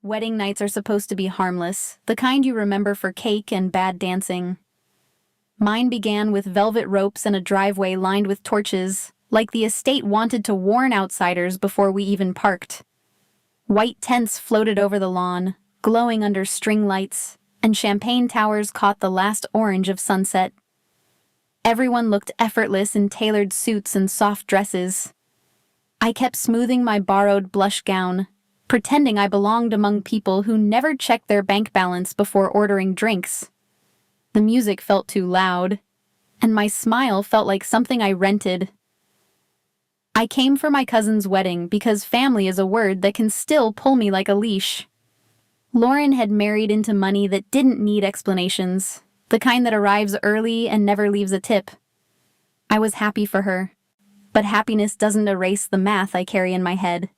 Wedding nights are supposed to be harmless, the kind you remember for cake and bad dancing. Mine began with velvet ropes and a driveway lined with torches, like the estate wanted to warn outsiders before we even parked. White tents floated over the lawn, glowing under string lights, and champagne towers caught the last orange of sunset. Everyone looked effortless in tailored suits and soft dresses. I kept smoothing my borrowed blush gown, pretending I belonged among people who never checked their bank balance before ordering drinks. The music felt too loud, and my smile felt like something I rented. I came for my cousin's wedding because family is a word that can still pull me like a leash. Lauren had married into money that didn't need explanations, the kind that arrives early and never leaves a tip. I was happy for her, but happiness doesn't erase the math I carry in my head.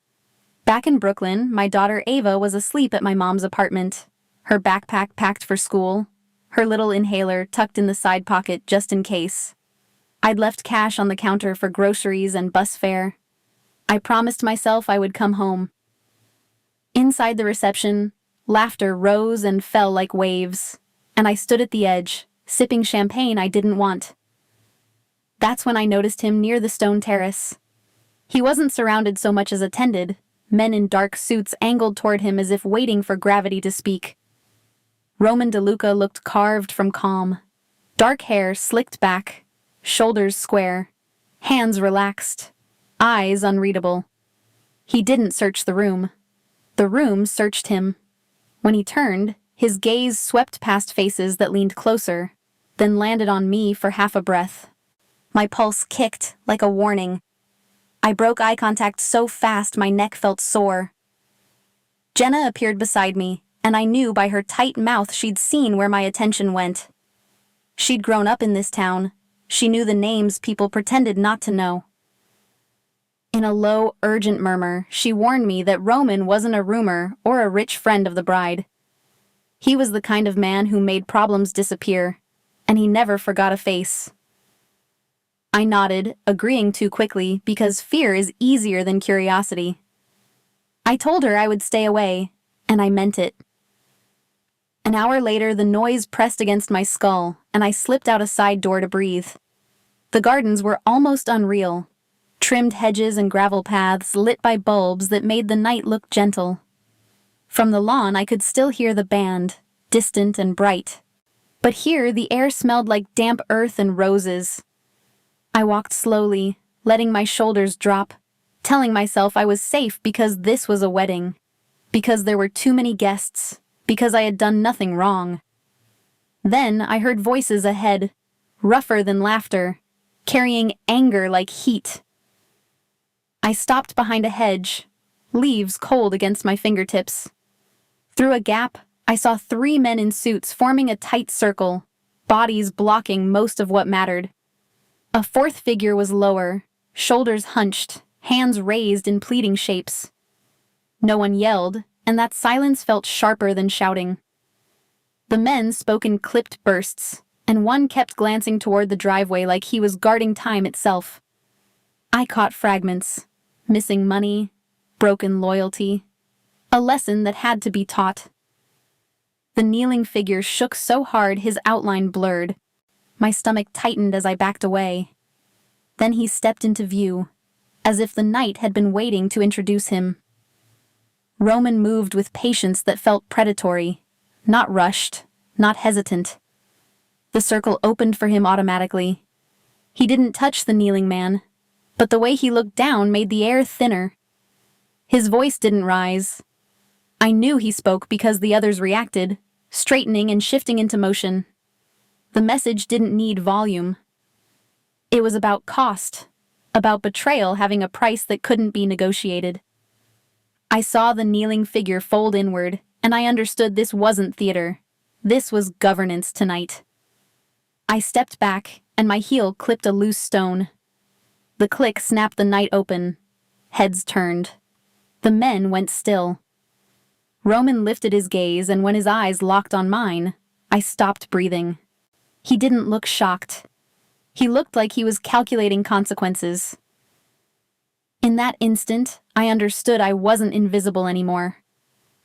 Back in Brooklyn, my daughter Ava was asleep at my mom's apartment, her backpack packed for school, her little inhaler tucked in the side pocket just in case. I'd left cash on the counter for groceries and bus fare. I promised myself I would come home. Inside the reception, laughter rose and fell like waves, and I stood at the edge, sipping champagne I didn't want. That's when I noticed him near the stone terrace. He wasn't surrounded so much as attended. Men in dark suits angled toward him as if waiting for gravity to speak. Roman DeLuca looked carved from calm. Dark hair slicked back, shoulders square, hands relaxed, eyes unreadable. He didn't search the room. The room searched him. When he turned, his gaze swept past faces that leaned closer, then landed on me for half a breath. My pulse kicked like a warning. I broke eye contact so fast my neck felt sore. Jenna appeared beside me, and I knew by her tight mouth she'd seen where my attention went. She'd grown up in this town. She knew the names people pretended not to know. In a low, urgent murmur, she warned me that Roman wasn't a rumor or a rich friend of the bride. He was the kind of man who made problems disappear, and he never forgot a face. I nodded, agreeing too quickly because fear is easier than curiosity. I told her I would stay away, and I meant it. An hour later, the noise pressed against my skull, and I slipped out a side door to breathe. The gardens were almost unreal. Trimmed hedges and gravel paths lit by bulbs that made the night look gentle. From the lawn, I could still hear the band, distant and bright. But here, the air smelled like damp earth and roses. I walked slowly, letting my shoulders drop, telling myself I was safe because this was a wedding, because there were too many guests, because I had done nothing wrong. Then I heard voices ahead, rougher than laughter, carrying anger like heat. I stopped behind a hedge, leaves cold against my fingertips. Through a gap, I saw 3 men in suits forming a tight circle, bodies blocking most of what mattered. A 4th figure was lower, shoulders hunched, hands raised in pleading shapes. No one yelled, and that silence felt sharper than shouting. The men spoke in clipped bursts, and one kept glancing toward the driveway like he was guarding time itself. I caught fragments, missing money, broken loyalty, a lesson that had to be taught. The kneeling figure shook so hard his outline blurred. My stomach tightened as I backed away. Then he stepped into view, as if the night had been waiting to introduce him. Roman moved with patience that felt predatory, not rushed, not hesitant. The circle opened for him automatically. He didn't touch the kneeling man, but the way he looked down made the air thinner. His voice didn't rise. I knew he spoke because the others reacted, straightening and shifting into motion. The message didn't need volume. It was about cost, about betrayal having a price that couldn't be negotiated. I saw the kneeling figure fold inward, and I understood this wasn't theater. This was governance tonight. I stepped back, and my heel clipped a loose stone. The click snapped the night open. Heads turned. The men went still. Roman lifted his gaze, and when his eyes locked on mine, I stopped breathing. He didn't look shocked. He looked like he was calculating consequences. In that instant, I understood I wasn't invisible anymore.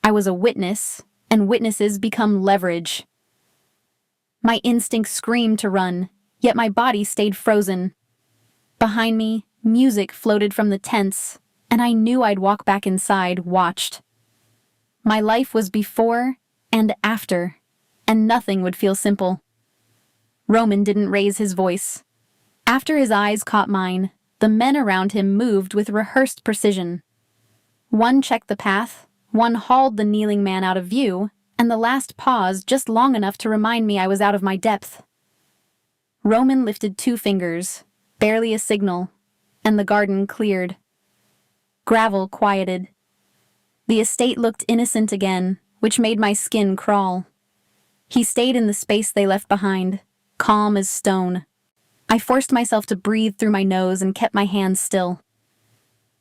I was a witness, and witnesses become leverage. My instinct screamed to run, yet my body stayed frozen. Behind me, music floated from the tents, and I knew I'd walk back inside, watched. My life was before and after, and nothing would feel simple. Roman didn't raise his voice. After his eyes caught mine, the men around him moved with rehearsed precision. One checked the path, one hauled the kneeling man out of view, and the last paused just long enough to remind me I was out of my depth. Roman lifted 2 fingers, barely a signal, and the garden cleared. Gravel quieted. The estate looked innocent again, which made my skin crawl. He stayed in the space they left behind, calm as stone. I forced myself to breathe through my nose and kept my hands still.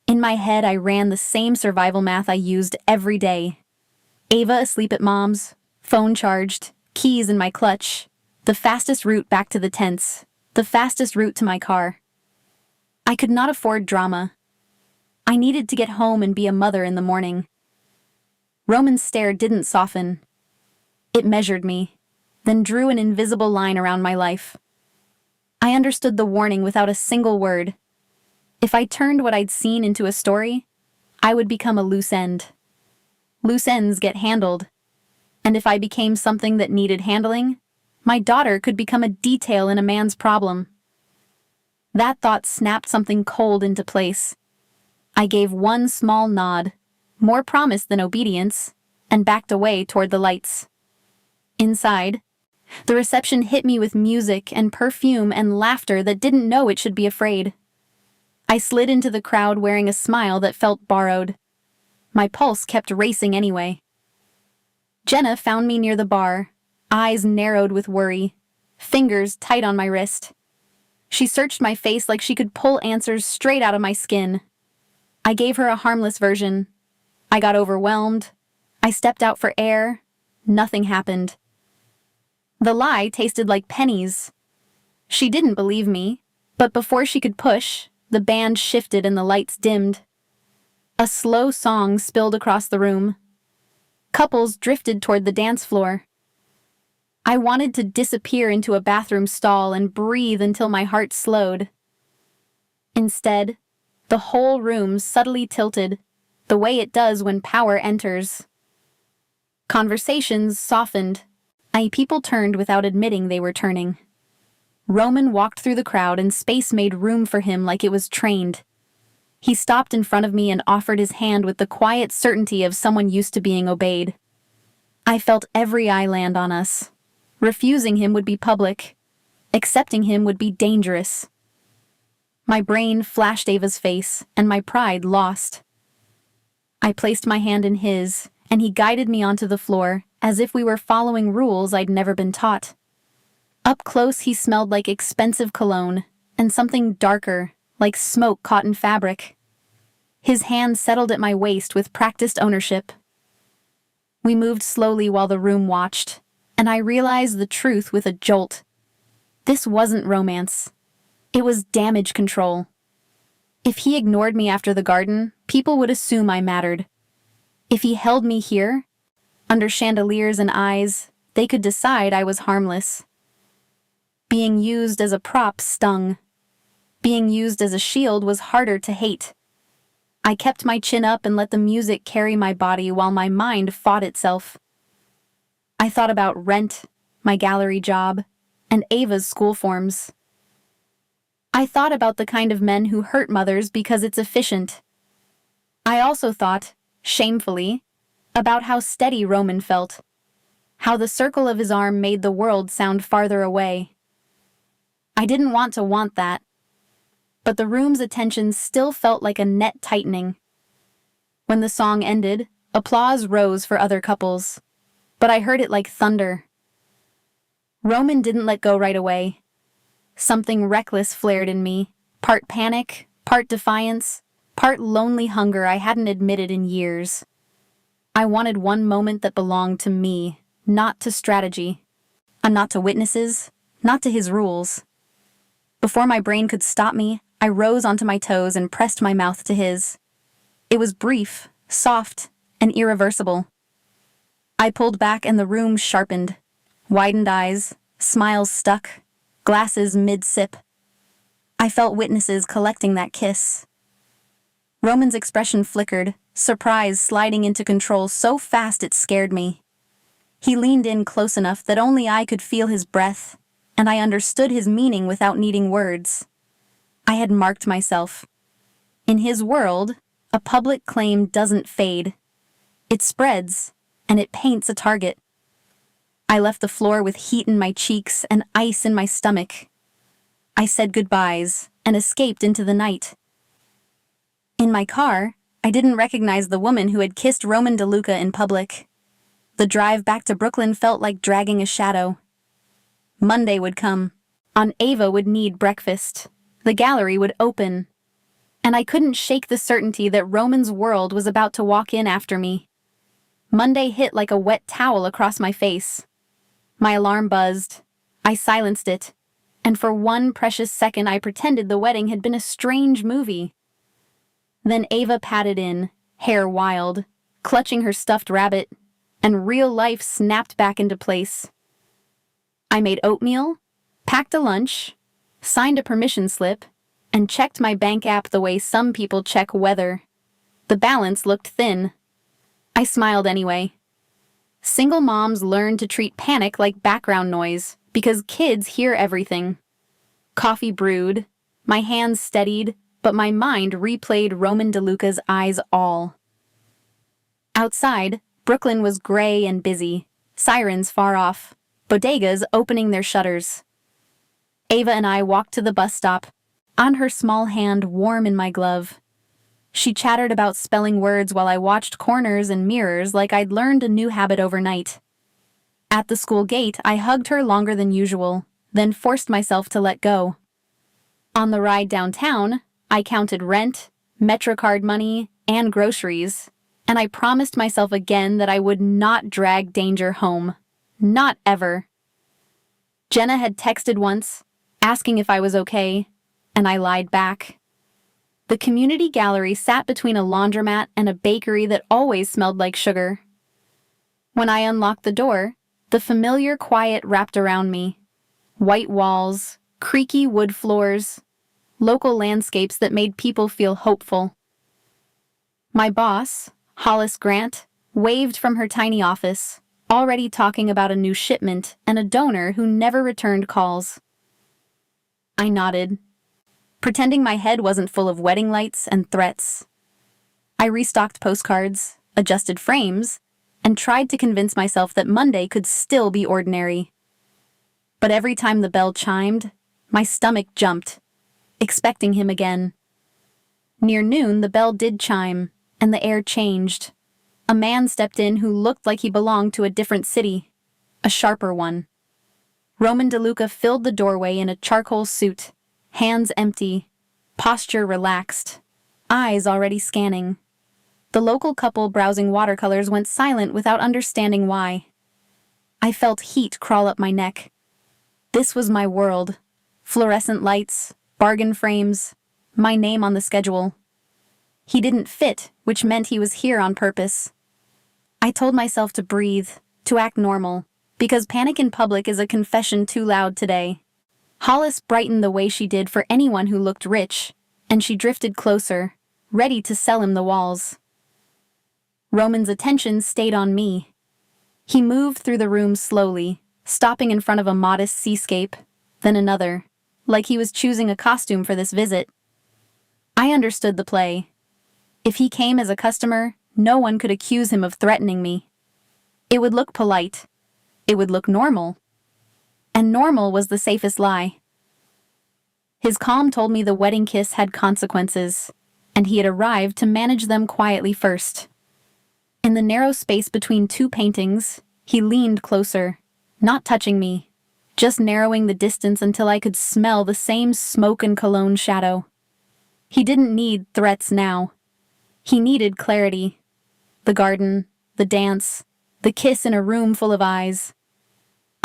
In my head, I ran the same survival math I used every day. Ava asleep at mom's, phone charged, keys in my clutch, the fastest route back to the tents, the fastest route to my car. I could not afford drama. I needed to get home and be a mother in the morning. Roman's stare didn't soften. It measured me, then drew an invisible line around my life. I understood the warning without a single word. If I turned what I'd seen into a story, I would become a loose end. Loose ends get handled. And if I became something that needed handling, my daughter could become a detail in a man's problem. That thought snapped something cold into place. I gave one small nod, more promise than obedience, and backed away toward the lights. Inside, the reception hit me with music and perfume and laughter that didn't know it should be afraid. I slid into the crowd wearing a smile that felt borrowed. My pulse kept racing anyway. Jenna found me near the bar, eyes narrowed with worry, fingers tight on my wrist. She searched my face like she could pull answers straight out of my skin. I gave her a harmless version. I got overwhelmed. I stepped out for air. Nothing happened. The lie tasted like pennies. She didn't believe me, but before she could push, the band shifted and the lights dimmed. A slow song spilled across the room. Couples drifted toward the dance floor. I wanted to disappear into a bathroom stall and breathe until my heart slowed. Instead, the whole room subtly tilted, the way it does when power enters. Conversations softened. People turned without admitting they were turning. Roman walked through the crowd and space made room for him like it was trained. He stopped in front of me and offered his hand with the quiet certainty of someone used to being obeyed. I felt every eye land on us. Refusing him would be public. Accepting him would be dangerous. My brain flashed Ava's face, and my pride lost. I placed my hand in his, and he guided me onto the floor, as if we were following rules I'd never been taught. Up close, he smelled like expensive cologne, and something darker, like smoke caught in fabric. His hand settled at my waist with practiced ownership. We moved slowly while the room watched, and I realized the truth with a jolt. This wasn't romance. It was damage control. If he ignored me after the garden, people would assume I mattered. If he held me here, under chandeliers and eyes, they could decide I was harmless. Being used as a prop stung. Being used as a shield was harder to hate. I kept my chin up and let the music carry my body while my mind fought itself. I thought about rent, my gallery job, and Ava's school forms. I thought about the kind of men who hurt mothers because it's efficient. I also thought, shamefully, about how steady Roman felt, how the circle of his arm made the world sound farther away. I didn't want to want that, but the room's attention still felt like a net tightening. When the song ended, applause rose for other couples, but I heard it like thunder. Roman didn't let go right away. Something reckless flared in me, part panic, part defiance, part lonely hunger I hadn't admitted in years. I wanted one moment that belonged to me, not to strategy, and not to witnesses, not to his rules. Before my brain could stop me, I rose onto my toes and pressed my mouth to his. It was brief, soft, and irreversible. I pulled back and the room sharpened. Widened eyes, smiles stuck, glasses mid-sip. I felt witnesses collecting that kiss. Roman's expression flickered, surprise sliding into control so fast it scared me. He leaned in close enough that only I could feel his breath, and I understood his meaning without needing words. I had marked myself. In his world, a public claim doesn't fade. It spreads, and it paints a target. I left the floor with heat in my cheeks and ice in my stomach. I said goodbyes and escaped into the night. In my car, I didn't recognize the woman who had kissed Roman DeLuca in public. The drive back to Brooklyn felt like dragging a shadow. Monday would come. Aunt Ava would need breakfast. The gallery would open. And I couldn't shake the certainty that Roman's world was about to walk in after me. Monday hit like a wet towel across my face. My alarm buzzed. I silenced it. And for one precious second I pretended the wedding had been a strange movie. Then Ava patted in, hair wild, clutching her stuffed rabbit, and real life snapped back into place. I made oatmeal, packed a lunch, signed a permission slip, and checked my bank app the way some people check weather. The balance looked thin. I smiled anyway. Single moms learn to treat panic like background noise because kids hear everything. Coffee brewed, my hands steadied, but my mind replayed Roman DeLuca's eyes all. Outside, Brooklyn was gray and busy, sirens far off, bodegas opening their shutters. Ava and I walked to the bus stop, on her small hand warm in my glove. She chattered about spelling words while I watched corners and mirrors like I'd learned a new habit overnight. At the school gate, I hugged her longer than usual, then forced myself to let go. On the ride downtown, I counted rent, MetroCard money, and groceries, and I promised myself again that I would not drag danger home. Not ever. Jenna had texted once, asking if I was okay, and I lied back. The community gallery sat between a laundromat and a bakery that always smelled like sugar. When I unlocked the door, the familiar quiet wrapped around me. White walls, creaky wood floors, local landscapes that made people feel hopeful. My boss, Hollis Grant, waved from her tiny office, already talking about a new shipment and a donor who never returned calls. I nodded, pretending my head wasn't full of wedding lights and threats. I restocked postcards, adjusted frames, and tried to convince myself that Monday could still be ordinary. But every time the bell chimed, my stomach jumped, expecting him again. Near noon, the bell did chime, and the air changed. A man stepped in who looked like he belonged to a different city, a sharper one. Roman DeLuca filled the doorway in a charcoal suit, hands empty, posture relaxed, eyes already scanning. The local couple browsing watercolors went silent without understanding why. I felt heat crawl up my neck. This was my world. Fluorescent lights, bargain frames, my name on the schedule. He didn't fit, which meant he was here on purpose. I told myself to breathe, to act normal, because panic in public is a confession too loud today. Hollis brightened the way she did for anyone who looked rich, and she drifted closer, ready to sell him the walls. Roman's attention stayed on me. He moved through the room slowly, stopping in front of a modest seascape, then another, like he was choosing a costume for this visit. I understood the play. If he came as a customer, no one could accuse him of threatening me. It would look polite. It would look normal. And normal was the safest lie. His calm told me the wedding kiss had consequences, and he had arrived to manage them quietly first. In the narrow space between two paintings, he leaned closer, not touching me, just narrowing the distance until I could smell the same smoke and cologne shadow. He didn't need threats now. He needed clarity. The garden, the dance, the kiss in a room full of eyes.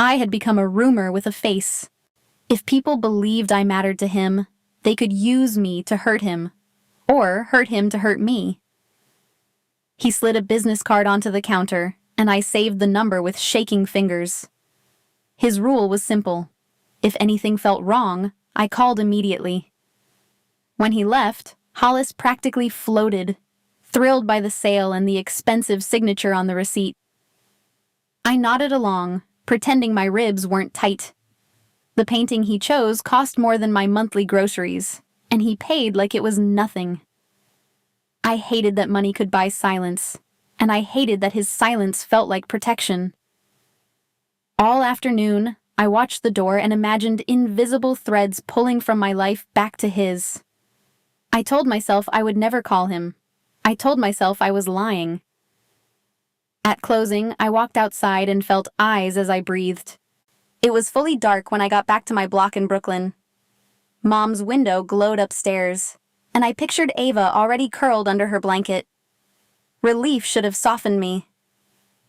I had become a rumor with a face. If people believed I mattered to him, they could use me to hurt him, or hurt him to hurt me. He slid a business card onto the counter, and I saved the number with shaking fingers. His rule was simple. If anything felt wrong, I called immediately. When he left, Hollis practically floated, thrilled by the sale and the expensive signature on the receipt. I nodded along, pretending my ribs weren't tight. The painting he chose cost more than my monthly groceries, and he paid like it was nothing. I hated that money could buy silence, and I hated that his silence felt like protection. All afternoon, I watched the door and imagined invisible threads pulling from my life back to his. I told myself I would never call him. I told myself I was lying. At closing, I walked outside and felt eyes as I breathed. It was fully dark when I got back to my block in Brooklyn. Mom's window glowed upstairs, and I pictured Ava already curled under her blanket. Relief should have softened me.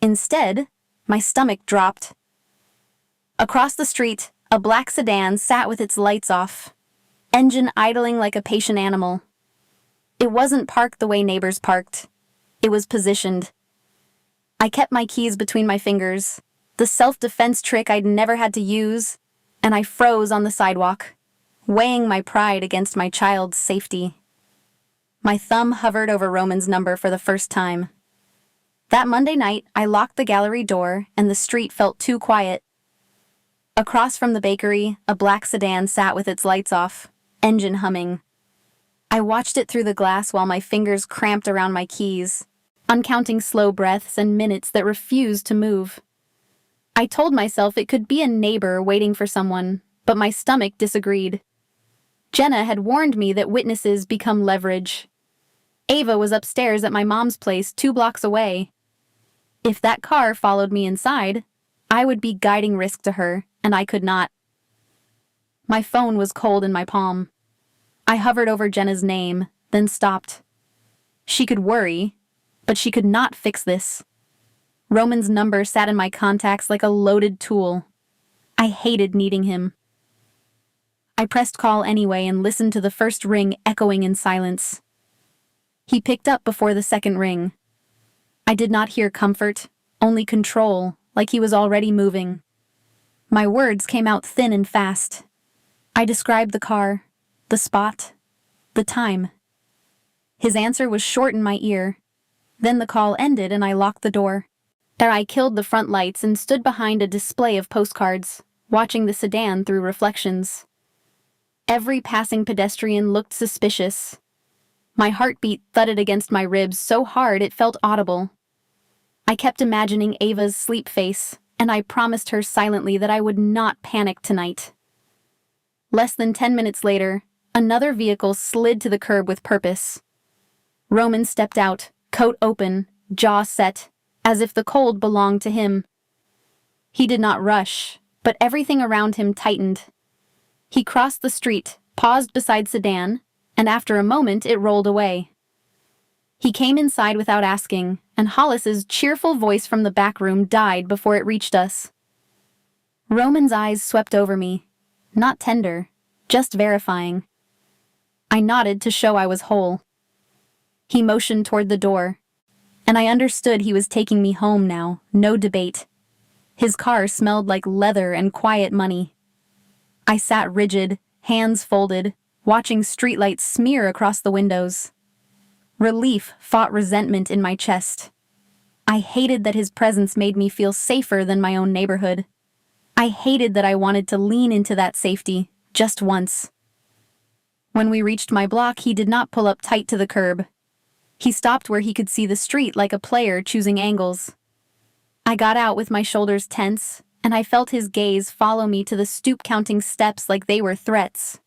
Instead, my stomach dropped. Across the street, a black sedan sat with its lights off, engine idling like a patient animal. It wasn't parked the way neighbors parked. It was positioned. I kept my keys between my fingers, the self-defense trick I'd never had to use, and I froze on the sidewalk, weighing my pride against my child's safety. My thumb hovered over Roman's number for the first time. That Monday night, I locked the gallery door, and the street felt too quiet. Across from the bakery, a black sedan sat with its lights off, engine humming. I watched it through the glass while my fingers cramped around my keys, uncounting slow breaths and minutes that refused to move. I told myself it could be a neighbor waiting for someone, but my stomach disagreed. Jenna had warned me that witnesses become leverage. Ava was upstairs at my mom's place 2 blocks away. If that car followed me inside, I would be guiding risk to her, and I could not. My phone was cold in my palm. I hovered over Jenna's name, then stopped. She could worry, but she could not fix this. Roman's number sat in my contacts like a loaded tool. I hated needing him. I pressed call anyway and listened to the first ring echoing in silence. He picked up before the second ring. I did not hear comfort, only control, like he was already moving. My words came out thin and fast. I described the car, the spot, the time. His answer was short in my ear. Then the call ended and I locked the door. There I killed the front lights and stood behind a display of postcards, watching the sedan through reflections. Every passing pedestrian looked suspicious. My heartbeat thudded against my ribs so hard it felt audible. I kept imagining Ava's sleep face, and I promised her silently that I would not panic tonight. Less than 10 minutes later, another vehicle slid to the curb with purpose. Roman stepped out, coat open, jaw set, as if the cold belonged to him. He did not rush, but everything around him tightened. He crossed the street, paused beside sedan, and after a moment it rolled away. He came inside without asking, and Hollis's cheerful voice from the back room died before it reached us. Roman's eyes swept over me, not tender, just verifying. I nodded to show I was whole. He motioned toward the door, and I understood he was taking me home now, no debate. His car smelled like leather and quiet money. I sat rigid, hands folded, watching streetlights smear across the windows. Relief fought resentment in my chest. I hated that his presence made me feel safer than my own neighborhood. I hated that I wanted to lean into that safety, just once. When we reached my block, he did not pull up tight to the curb. He stopped where he could see the street like a player choosing angles. I got out with my shoulders tense, and I felt his gaze follow me to the stoop-counting steps like they were threats.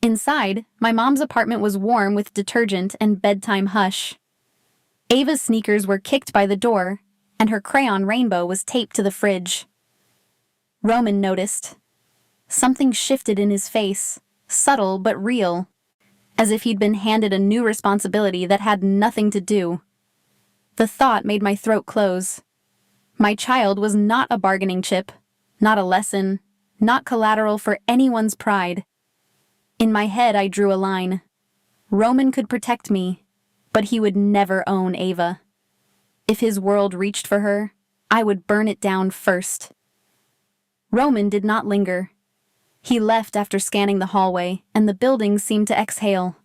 Inside, my mom's apartment was warm with detergent and bedtime hush. Ava's sneakers were kicked by the door, and her crayon rainbow was taped to the fridge. Roman noticed. Something shifted in his face, subtle but real, as if he'd been handed a new responsibility that had nothing to do. The thought made my throat close. My child was not a bargaining chip, not a lesson, not collateral for anyone's pride. In my head, I drew a line. Roman could protect me, but he would never own Ava. If his world reached for her, I would burn it down first. Roman did not linger. He left after scanning the hallway, and the building seemed to exhale.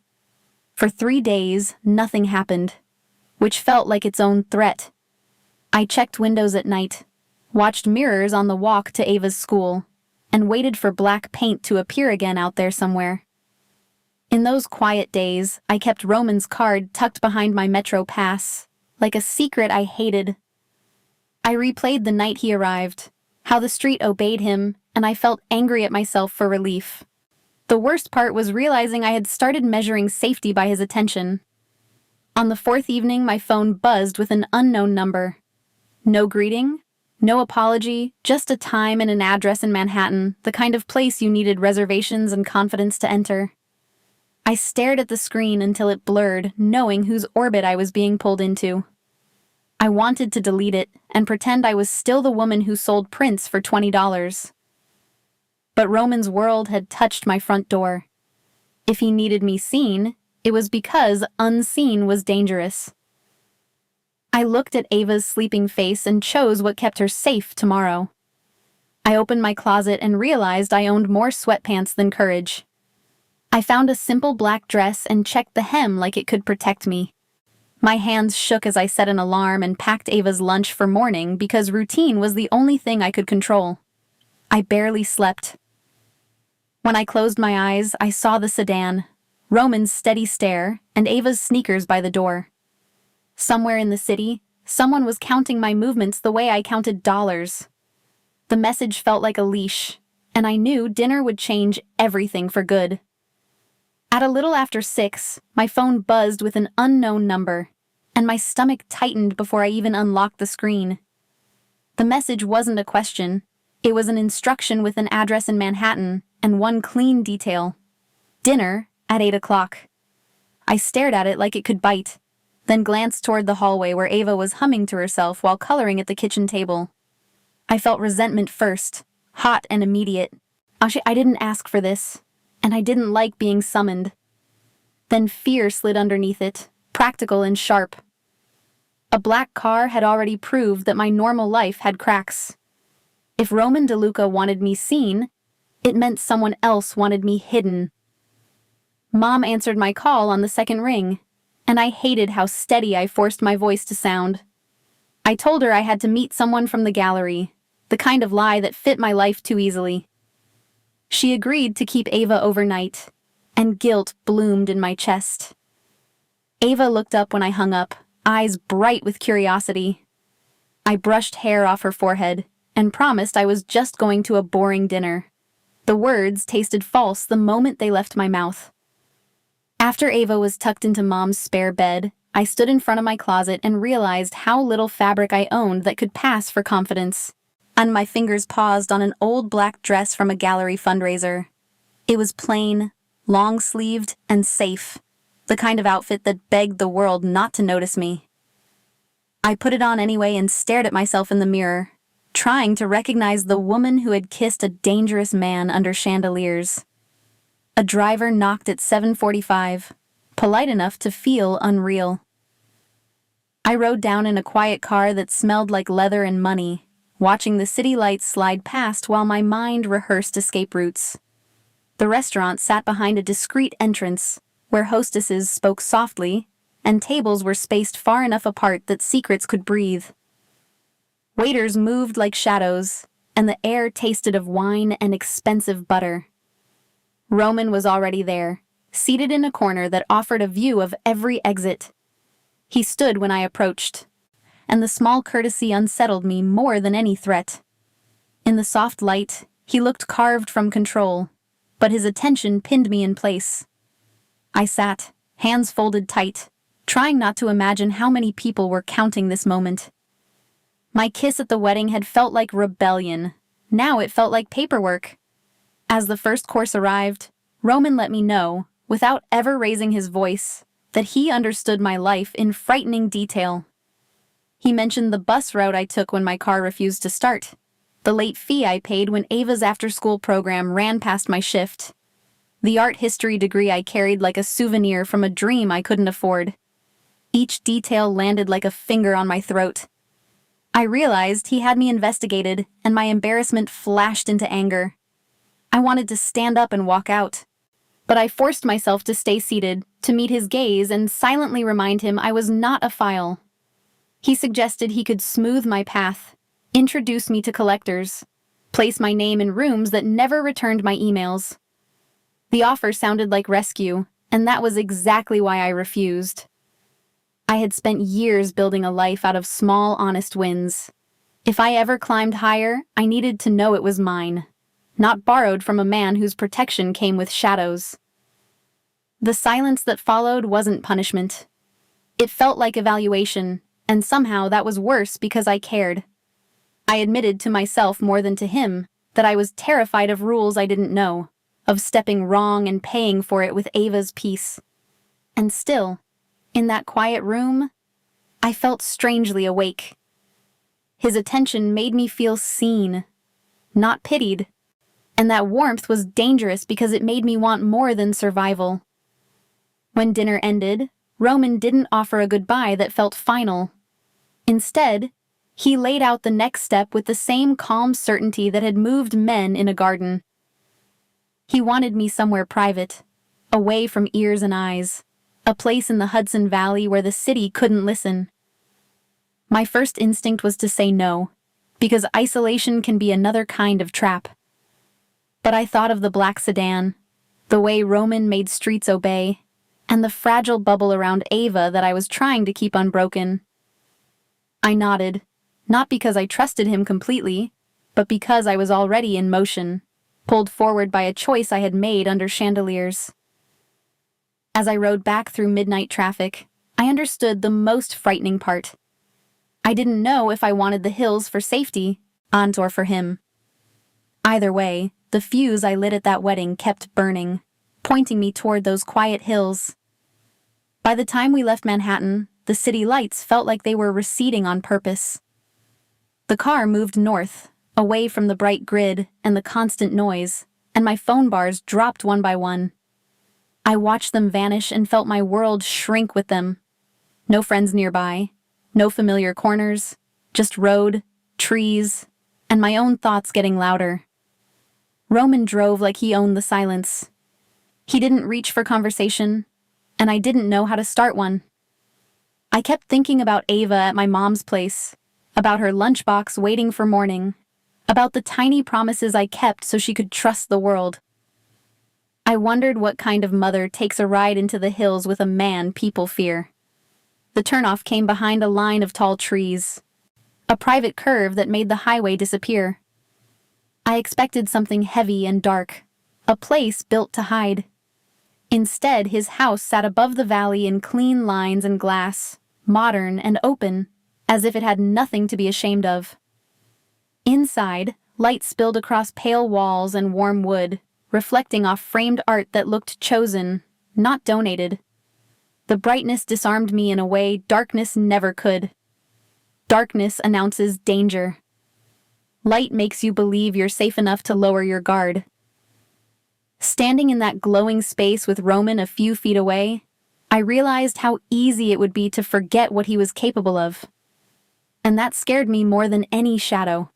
For 3 days, nothing happened, which felt like its own threat. I checked windows at night, watched mirrors on the walk to Ava's school, and waited for black paint to appear again out there somewhere. In those quiet days, I kept Roman's card tucked behind my Metro pass, like a secret I hated. I replayed the night he arrived, how the street obeyed him, and I felt angry at myself for relief. The worst part was realizing I had started measuring safety by his attention. On the 4th evening, my phone buzzed with an unknown number. No greeting, no apology, just a time and an address in Manhattan, the kind of place you needed reservations and confidence to enter. I stared at the screen until it blurred, knowing whose orbit I was being pulled into. I wanted to delete it and pretend I was still the woman who sold prints for $20. But Roman's world had touched my front door. If he needed me seen, it was because unseen was dangerous. I looked at Ava's sleeping face and chose what kept her safe tomorrow. I opened my closet and realized I owned more sweatpants than courage. I found a simple black dress and checked the hem like it could protect me. My hands shook as I set an alarm and packed Ava's lunch for morning because routine was the only thing I could control. I barely slept. When I closed my eyes, I saw the sedan, Roman's steady stare, and Ava's sneakers by the door. Somewhere in the city, someone was counting my movements the way I counted dollars. The message felt like a leash, and I knew dinner would change everything for good. At a little after 6, my phone buzzed with an unknown number, and my stomach tightened before I even unlocked the screen. The message wasn't a question. It was an instruction with an address in Manhattan and one clean detail. Dinner at 8 o'clock. I stared at it like it could bite, then glanced toward the hallway where Ava was humming to herself while coloring at the kitchen table. I felt resentment first, hot and immediate. I didn't ask for this, and I didn't like being summoned. Then fear slid underneath it, practical and sharp. A black car had already proved that my normal life had cracks. If Roman DeLuca wanted me seen, it meant someone else wanted me hidden. Mom answered my call on the second ring, and I hated how steady I forced my voice to sound. I told her I had to meet someone from the gallery, the kind of lie that fit my life too easily. She agreed to keep Ava overnight, and guilt bloomed in my chest. Ava looked up when I hung up, eyes bright with curiosity. I brushed hair off her forehead and promised I was just going to a boring dinner. The words tasted false the moment they left my mouth. After Ava was tucked into Mom's spare bed, I stood in front of my closet and realized how little fabric I owned that could pass for confidence. And my fingers paused on an old black dress from a gallery fundraiser. It was plain, long-sleeved, and safe, the kind of outfit that begged the world not to notice me. I put it on anyway and stared at myself in the mirror, trying to recognize the woman who had kissed a dangerous man under chandeliers. A driver knocked at 7:45, polite enough to feel unreal. I rode down in a quiet car that smelled like leather and money, watching the city lights slide past while my mind rehearsed escape routes. The restaurant sat behind a discreet entrance, where hostesses spoke softly, and tables were spaced far enough apart that secrets could breathe. Waiters moved like shadows, and the air tasted of wine and expensive butter. Roman was already there, seated in a corner that offered a view of every exit. He stood when I approached, and the small courtesy unsettled me more than any threat. In the soft light, he looked carved from control, but his attention pinned me in place. I sat, hands folded tight, trying not to imagine how many people were counting this moment. My kiss at the wedding had felt like rebellion. Now it felt like paperwork. As the first course arrived, Roman let me know, without ever raising his voice, that he understood my life in frightening detail. He mentioned the bus route I took when my car refused to start, the late fee I paid when Ava's after-school program ran past my shift, the art history degree I carried like a souvenir from a dream I couldn't afford. Each detail landed like a finger on my throat. I realized he had me investigated, and my embarrassment flashed into anger. I wanted to stand up and walk out, but I forced myself to stay seated, to meet his gaze and silently remind him I was not a file. He suggested he could smooth my path, introduce me to collectors, place my name in rooms that never returned my emails. The offer sounded like rescue, and that was exactly why I refused. I had spent years building a life out of small, honest wins. If I ever climbed higher, I needed to know it was mine, not borrowed from a man whose protection came with shadows. The silence that followed wasn't punishment. It felt like evaluation, and somehow that was worse because I cared. I admitted to myself more than to him that I was terrified of rules I didn't know, of stepping wrong and paying for it with Ava's peace. And still, in that quiet room, I felt strangely awake. His attention made me feel seen, not pitied, and that warmth was dangerous because it made me want more than survival. When dinner ended, Roman didn't offer a goodbye that felt final. Instead, he laid out the next step with the same calm certainty that had moved men in a garden. He wanted me somewhere private, away from ears and eyes, a place in the Hudson Valley where the city couldn't listen. My first instinct was to say no, because isolation can be another kind of trap. But I thought of the black sedan, the way Roman made streets obey, and the fragile bubble around Ava that I was trying to keep unbroken. I nodded, not because I trusted him completely, but because I was already in motion, pulled forward by a choice I had made under chandeliers. As I rode back through midnight traffic, I understood the most frightening part. I didn't know if I wanted the hills for safety, or for him. Either way, the fuse I lit at that wedding kept burning, pointing me toward those quiet hills. By the time we left Manhattan, the city lights felt like they were receding on purpose. The car moved north, away from the bright grid and the constant noise, and my phone bars dropped one by one. I watched them vanish and felt my world shrink with them. No friends nearby, no familiar corners, just road, trees, and my own thoughts getting louder. Roman drove like he owned the silence. He didn't reach for conversation, and I didn't know how to start one. I kept thinking about Ava at my mom's place, about her lunchbox waiting for morning, about the tiny promises I kept so she could trust the world. I wondered what kind of mother takes a ride into the hills with a man people fear. The turnoff came behind a line of tall trees, a private curve that made the highway disappear. I expected something heavy and dark, a place built to hide. Instead, his house sat above the valley in clean lines and glass, modern and open, as if it had nothing to be ashamed of. Inside, light spilled across pale walls and warm wood, reflecting off framed art that looked chosen, not donated. The brightness disarmed me in a way darkness never could. Darkness announces danger. Light makes you believe you're safe enough to lower your guard. Standing in that glowing space with Roman a few feet away, I realized how easy it would be to forget what he was capable of. And that scared me more than any shadow.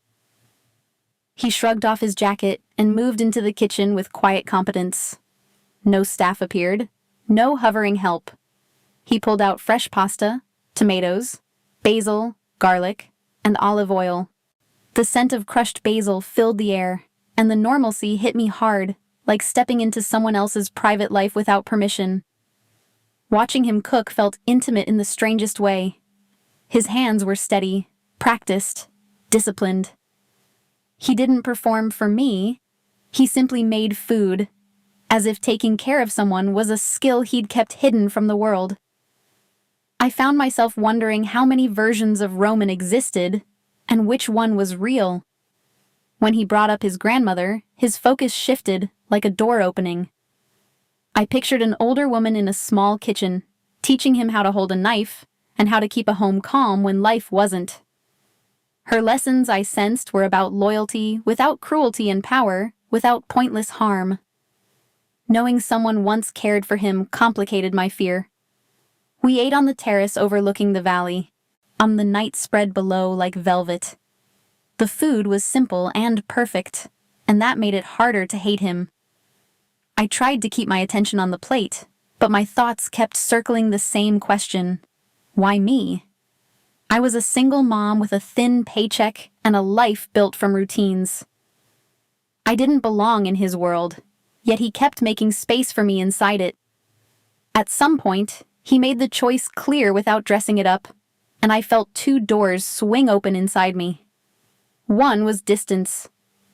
He shrugged off his jacket and moved into the kitchen with quiet competence. No staff appeared, no hovering help. He pulled out fresh pasta, tomatoes, basil, garlic, and olive oil. The scent of crushed basil filled the air, and the normalcy hit me hard, like stepping into someone else's private life without permission. Watching him cook felt intimate in the strangest way. His hands were steady, practiced, disciplined. He didn't perform for me, he simply made food, as if taking care of someone was a skill he'd kept hidden from the world. I found myself wondering how many versions of Roman existed, and which one was real. When he brought up his grandmother, his focus shifted like a door opening. I pictured an older woman in a small kitchen, teaching him how to hold a knife and how to keep a home calm when life wasn't. Her lessons, I sensed, were about loyalty, without cruelty, and power, without pointless harm. Knowing someone once cared for him complicated my fear. We ate on the terrace overlooking the valley, on the night spread below like velvet. The food was simple and perfect, and that made it harder to hate him. I tried to keep my attention on the plate, but my thoughts kept circling the same question. Why me? I was a single mom with a thin paycheck and a life built from routines. I didn't belong in his world, yet he kept making space for me inside it. At some point, he made the choice clear without dressing it up, and I felt two doors swing open inside me. One was distance,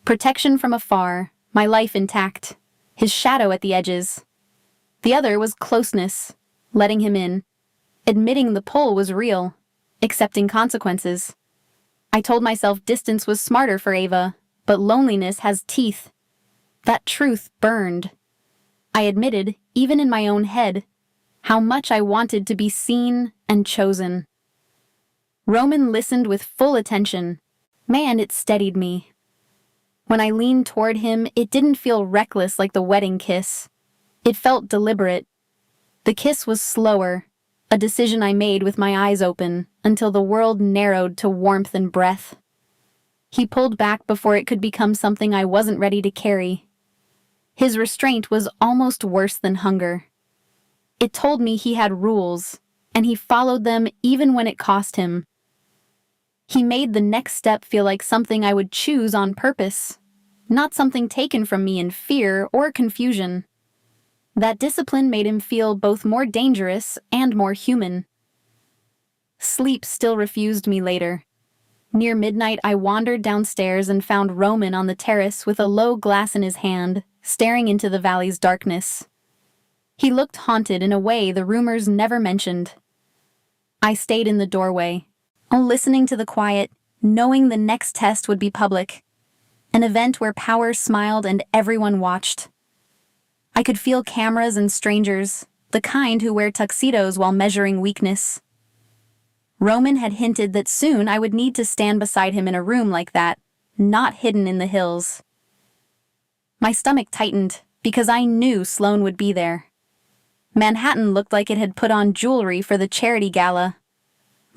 protection from afar, my life intact, his shadow at the edges. The other was closeness, letting him in, admitting the pull was real, accepting consequences. I told myself distance was smarter for Ava, but loneliness has teeth. That truth burned. I admitted, even in my own head, how much I wanted to be seen and chosen. Roman listened with full attention. Man, it steadied me. When I leaned toward him, it didn't feel reckless like the wedding kiss. It felt deliberate. The kiss was slower, a decision I made with my eyes open, until the world narrowed to warmth and breath. He pulled back before it could become something I wasn't ready to carry. His restraint was almost worse than hunger. It told me he had rules, and he followed them even when it cost him. He made the next step feel like something I would choose on purpose, not something taken from me in fear or confusion. That discipline made him feel both more dangerous and more human. Sleep still refused me later. Near midnight, I wandered downstairs and found Roman on the terrace with a low glass in his hand, staring into the valley's darkness. He looked haunted in a way the rumors never mentioned. I stayed in the doorway, listening to the quiet, knowing the next test would be public. An event where power smiled and everyone watched. I could feel cameras and strangers, the kind who wear tuxedos while measuring weakness. Roman had hinted that soon I would need to stand beside him in a room like that, not hidden in the hills. My stomach tightened because I knew Sloane would be there. Manhattan looked like it had put on jewelry for the charity gala.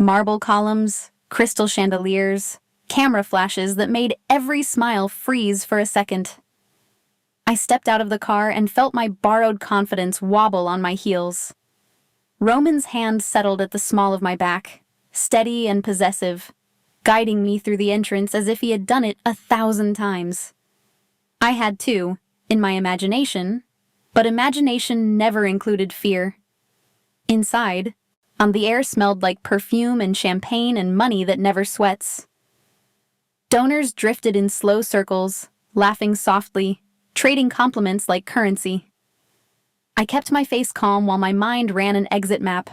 Marble columns, crystal chandeliers, camera flashes that made every smile freeze for a second. I stepped out of the car and felt my borrowed confidence wobble on my heels. Roman's hand settled at the small of my back, steady and possessive, guiding me through the entrance as if he had done it 1,000 times. I had too, in my imagination, but imagination never included fear. Inside, the air smelled like perfume and champagne and money that never sweats. Donors drifted in slow circles, laughing softly, trading compliments like currency. I kept my face calm while my mind ran an exit map.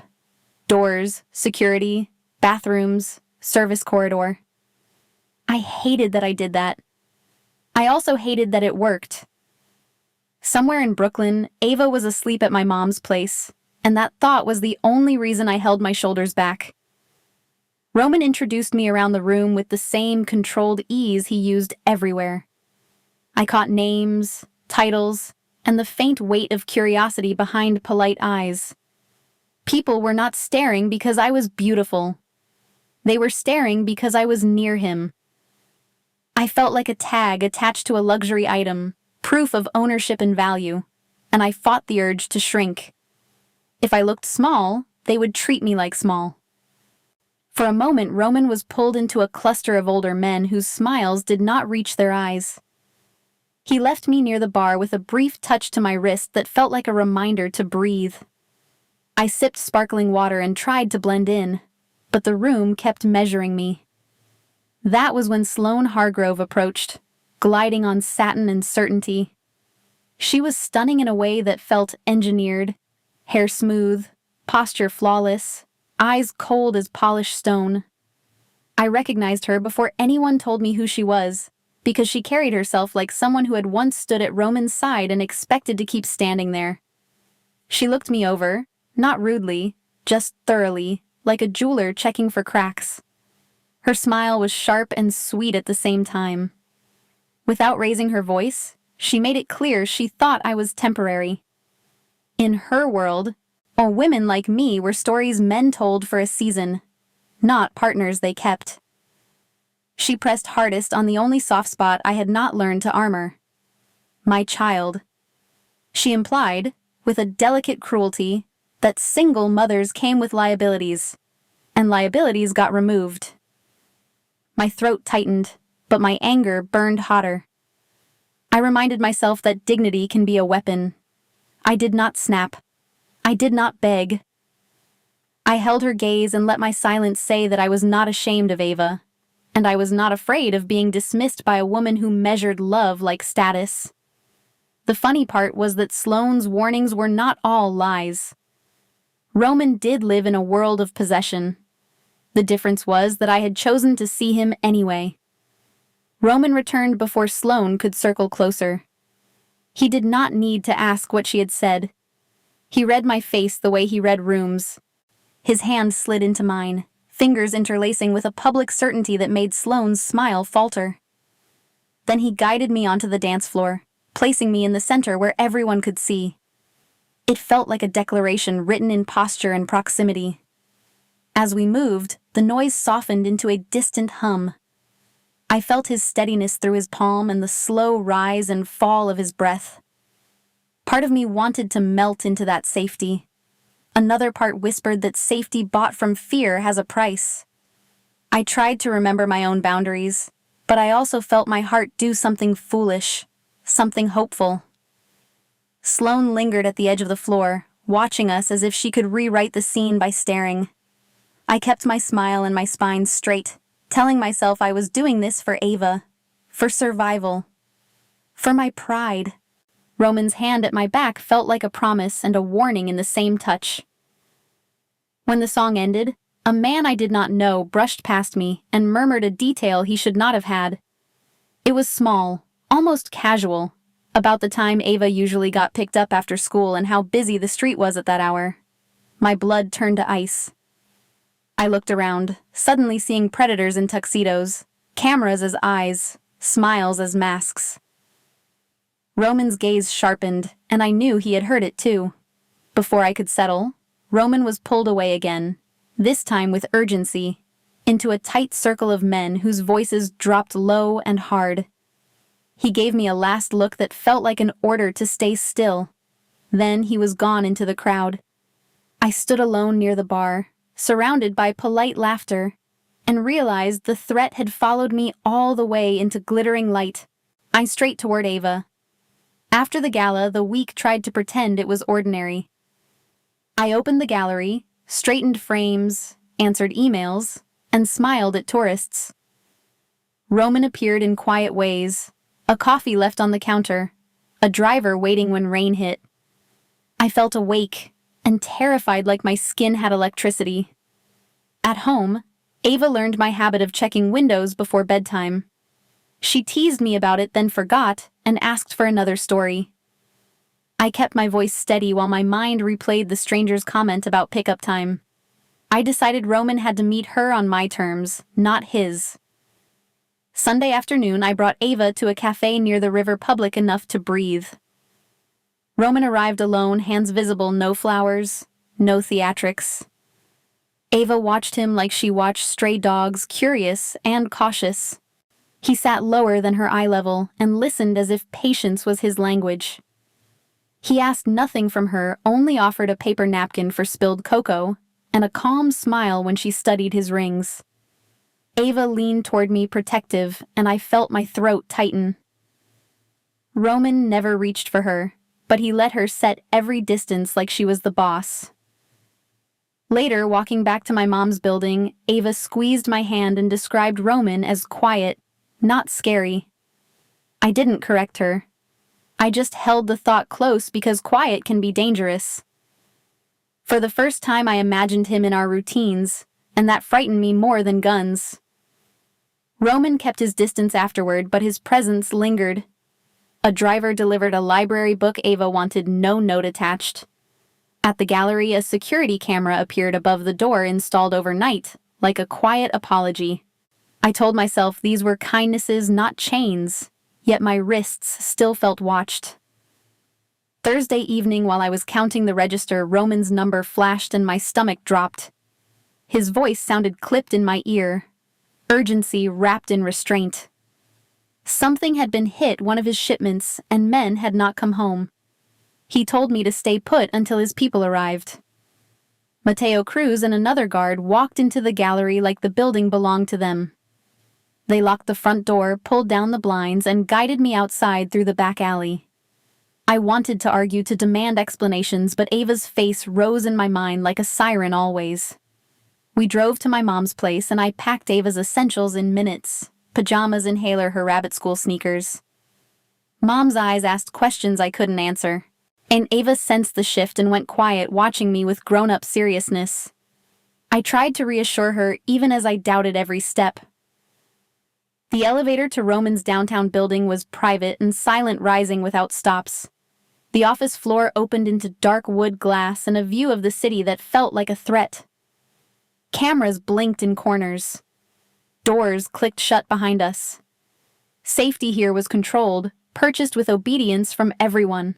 Doors, security, bathrooms, service corridor. I hated that I did that. I also hated that it worked. Somewhere in Brooklyn, Ava was asleep at my mom's place, and that thought was the only reason I held my shoulders back. Roman introduced me around the room with the same controlled ease he used everywhere. I caught names, titles, and the faint weight of curiosity behind polite eyes. People were not staring because I was beautiful. They were staring because I was near him. I felt like a tag attached to a luxury item, proof of ownership and value, and I fought the urge to shrink. If I looked small, they would treat me like small. For a moment, Roman was pulled into a cluster of older men whose smiles did not reach their eyes. He left me near the bar with a brief touch to my wrist that felt like a reminder to breathe. I sipped sparkling water and tried to blend in, but the room kept measuring me. That was when Sloane Hargrove approached, gliding on satin and certainty. She was stunning in a way that felt engineered, hair smooth, posture flawless, eyes cold as polished stone. I recognized her before anyone told me who she was, because she carried herself like someone who had once stood at Roman's side and expected to keep standing there. She looked me over, not rudely, just thoroughly, like a jeweler checking for cracks. Her smile was sharp and sweet at the same time. Without raising her voice, she made it clear she thought I was temporary. In her world, Or women like me were stories men told for a season, not partners they kept. She pressed hardest on the only soft spot I had not learned to armor. My child. She implied, with a delicate cruelty, that single mothers came with liabilities, and liabilities got removed. My throat tightened, but my anger burned hotter. I reminded myself that dignity can be a weapon. I did not snap. I did not beg. I held her gaze and let my silence say that I was not ashamed of Ava, and I was not afraid of being dismissed by a woman who measured love like status. The funny part was that Sloane's warnings were not all lies. Roman did live in a world of possession. The difference was that I had chosen to see him anyway. Roman returned before Sloane could circle closer. He did not need to ask what she had said. He read my face the way he read rooms. His hand slid into mine, fingers interlacing with a public certainty that made Sloane's smile falter. Then he guided me onto the dance floor, placing me in the center where everyone could see. It felt like a declaration written in posture and proximity. As we moved, the noise softened into a distant hum. I felt his steadiness through his palm and the slow rise and fall of his breath. Part of me wanted to melt into that safety. Another part whispered that safety bought from fear has a price. I tried to remember my own boundaries, but I also felt my heart do something foolish, something hopeful. Sloane lingered at the edge of the floor, watching us as if she could rewrite the scene by staring. I kept my smile and my spine straight, telling myself I was doing this for Ava, for survival, for my pride. Roman's hand at my back felt like a promise and a warning in the same touch. When the song ended, a man I did not know brushed past me and murmured a detail he should not have had. It was small, almost casual, about the time Ava usually got picked up after school and how busy the street was at that hour. My blood turned to ice. I looked around, suddenly seeing predators in tuxedos, cameras as eyes, smiles as masks. Roman's gaze sharpened, and I knew he had heard it too. Before I could settle, Roman was pulled away again, this time with urgency, into a tight circle of men whose voices dropped low and hard. He gave me a last look that felt like an order to stay still. Then he was gone into the crowd. I stood alone near the bar, surrounded by polite laughter, and realized the threat had followed me all the way into glittering light. I straight toward Ava. After the gala, the week tried to pretend it was ordinary. I opened the gallery, straightened frames, answered emails, and smiled at tourists. Roman appeared in quiet ways, a coffee left on the counter, a driver waiting when rain hit. I felt awake and terrified like my skin had electricity. At home, Ava learned my habit of checking windows before bedtime. She teased me about it, then forgot, and asked for another story. I kept my voice steady while my mind replayed the stranger's comment about pickup time. I decided Roman had to meet her on my terms, not his. Sunday afternoon, I brought Ava to a cafe near the river public enough to breathe. Roman arrived alone, hands visible, no flowers, no theatrics. Ava watched him like she watched stray dogs, curious and cautious. He sat lower than her eye level and listened as if patience was his language. He asked nothing from her, only offered a paper napkin for spilled cocoa and a calm smile when she studied his rings. Ava leaned toward me protective, and I felt my throat tighten. Roman never reached for her, but he let her set every distance like she was the boss. Later, walking back to my mom's building, Ava squeezed my hand and described Roman as quiet, not scary. I didn't correct her. I just held the thought close because quiet can be dangerous. For the first time, I imagined him in our routines, and that frightened me more than guns. Roman kept his distance afterward, but his presence lingered. A driver delivered a library book Ava wanted, no note attached. At the gallery, a security camera appeared above the door installed overnight, like a quiet apology. I told myself these were kindnesses, not chains, yet my wrists still felt watched. Thursday evening, while I was counting the register, Roman's number flashed and my stomach dropped. His voice sounded clipped in my ear, urgency wrapped in restraint. Something had been hit one of his shipments, and men had not come home. He told me to stay put until his people arrived. Mateo Cruz and another guard walked into the gallery like the building belonged to them. They locked the front door, pulled down the blinds, and guided me outside through the back alley. I wanted to argue, to demand explanations, but Ava's face rose in my mind like a siren always. We drove to my mom's place, and I packed Ava's essentials in minutes: pajamas, inhaler, her rabbit school sneakers. Mom's eyes asked questions I couldn't answer, and Ava sensed the shift and went quiet, watching me with grown-up seriousness. I tried to reassure her, even as I doubted every step. The elevator to Roman's downtown building was private and silent, rising without stops. The office floor opened into dark wood glass and a view of the city that felt like a threat. Cameras blinked in corners. Doors clicked shut behind us. Safety here was controlled, purchased with obedience from everyone.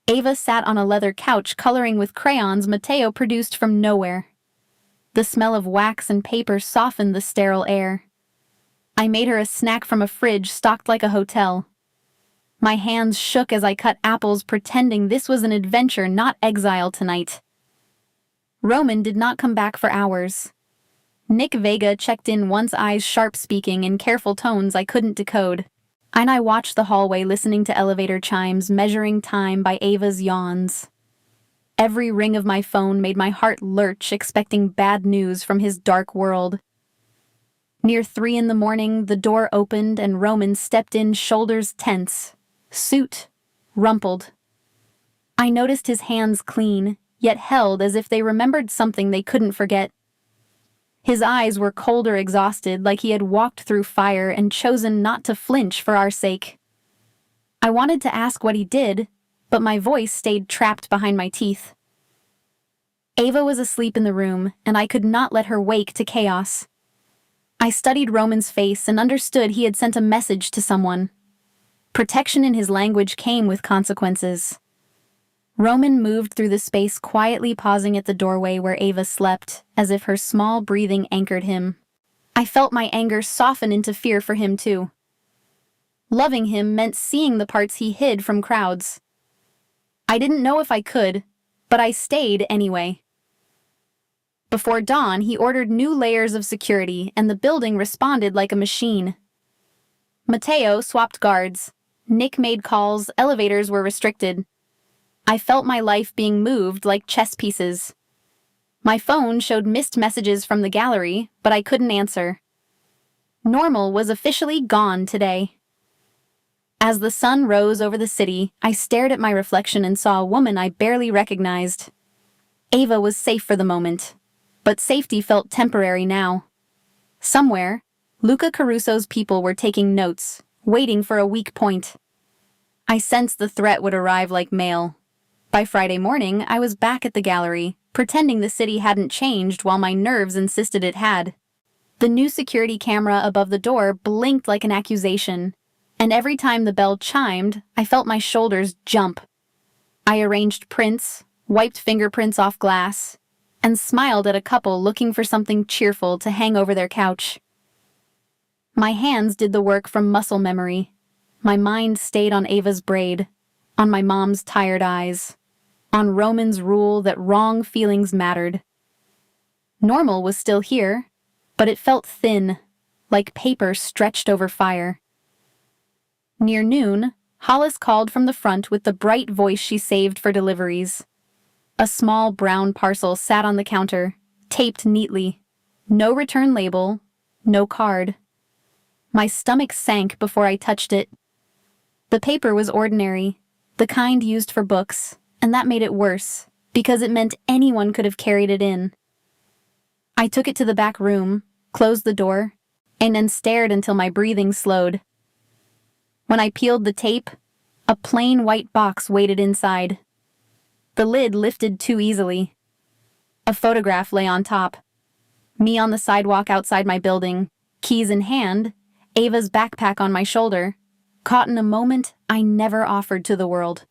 Ava sat on a leather couch, coloring with crayons Mateo produced from nowhere. The smell of wax and paper softened the sterile air. I made her a snack from a fridge stocked like a hotel. My hands shook as I cut apples, pretending this was an adventure, not exile tonight. Roman did not come back for hours. Nick Vega checked in once, eyes sharp, speaking in careful tones I couldn't decode. And I watched the hallway, listening to elevator chimes, measuring time by Ava's yawns. Every ring of my phone made my heart lurch, expecting bad news from his dark world. Near 3 a.m, the door opened and Roman stepped in, shoulders tense, suit rumpled. I noticed his hands clean, yet held as if they remembered something they couldn't forget. His eyes were colder, exhausted, like he had walked through fire and chosen not to flinch for our sake. I wanted to ask what he did, but my voice stayed trapped behind my teeth. Ava was asleep in the room, and I could not let her wake to chaos. I studied Roman's face and understood he had sent a message to someone. Protection in his language came with consequences. Roman moved through the space, quietly pausing at the doorway where Ava slept, as if her small breathing anchored him. I felt my anger soften into fear for him too. Loving him meant seeing the parts he hid from crowds. I didn't know if I could, but I stayed anyway. Before dawn, he ordered new layers of security, and the building responded like a machine. Mateo swapped guards. Nick made calls. Elevators were restricted. I felt my life being moved like chess pieces. My phone showed missed messages from the gallery, but I couldn't answer. Normal was officially gone today. As the sun rose over the city, I stared at my reflection and saw a woman I barely recognized. Ava was safe for the moment, but safety felt temporary now. Somewhere, Luca Caruso's people were taking notes, waiting for a weak point. I sensed the threat would arrive like mail. By Friday morning, I was back at the gallery, pretending the city hadn't changed while my nerves insisted it had. The new security camera above the door blinked like an accusation, and every time the bell chimed, I felt my shoulders jump. I arranged prints, wiped fingerprints off glass, and smiled at a couple looking for something cheerful to hang over their couch. My hands did the work from muscle memory. My mind stayed on Ava's braid, on my mom's tired eyes, on Roman's rule that wrong feelings mattered. Normal was still here, but it felt thin, like paper stretched over fire. Near noon, Hollis called from the front with the bright voice she saved for deliveries. A small brown parcel sat on the counter, taped neatly. No return label, no card. My stomach sank before I touched it. The paper was ordinary, the kind used for books, and that made it worse, because it meant anyone could have carried it in. I took it to the back room, closed the door, and then stared until my breathing slowed. When I peeled the tape, a plain white box waited inside. The lid lifted too easily. A photograph lay on top. Me on the sidewalk outside my building, keys in hand, Ava's backpack on my shoulder, caught in a moment I never offered to the world.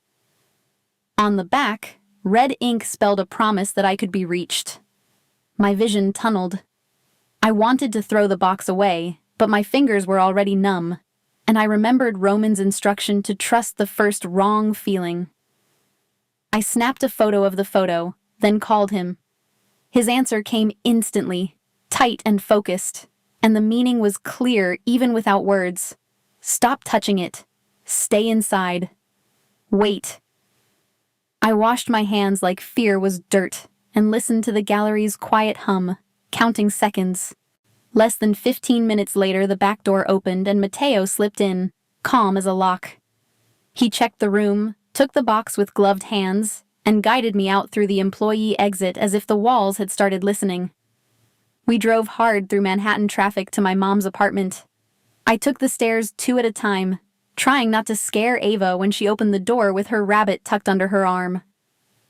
On the back, red ink spelled a promise that I could be reached. My vision tunneled. I wanted to throw the box away, but my fingers were already numb, and I remembered Roman's instruction to trust the first wrong feeling. I snapped a photo of the photo, then called him. His answer came instantly, tight and focused, and the meaning was clear even without words. Stop touching it. Stay inside. Wait. I washed my hands like fear was dirt and listened to the gallery's quiet hum, counting seconds. Less than 15 minutes later, the back door opened and Matteo slipped in, calm as a lock. He checked the room, took the box with gloved hands, and guided me out through the employee exit as if the walls had started listening. We drove hard through Manhattan traffic to my mom's apartment. I took the stairs 2 at a time, trying not to scare Ava when she opened the door with her rabbit tucked under her arm.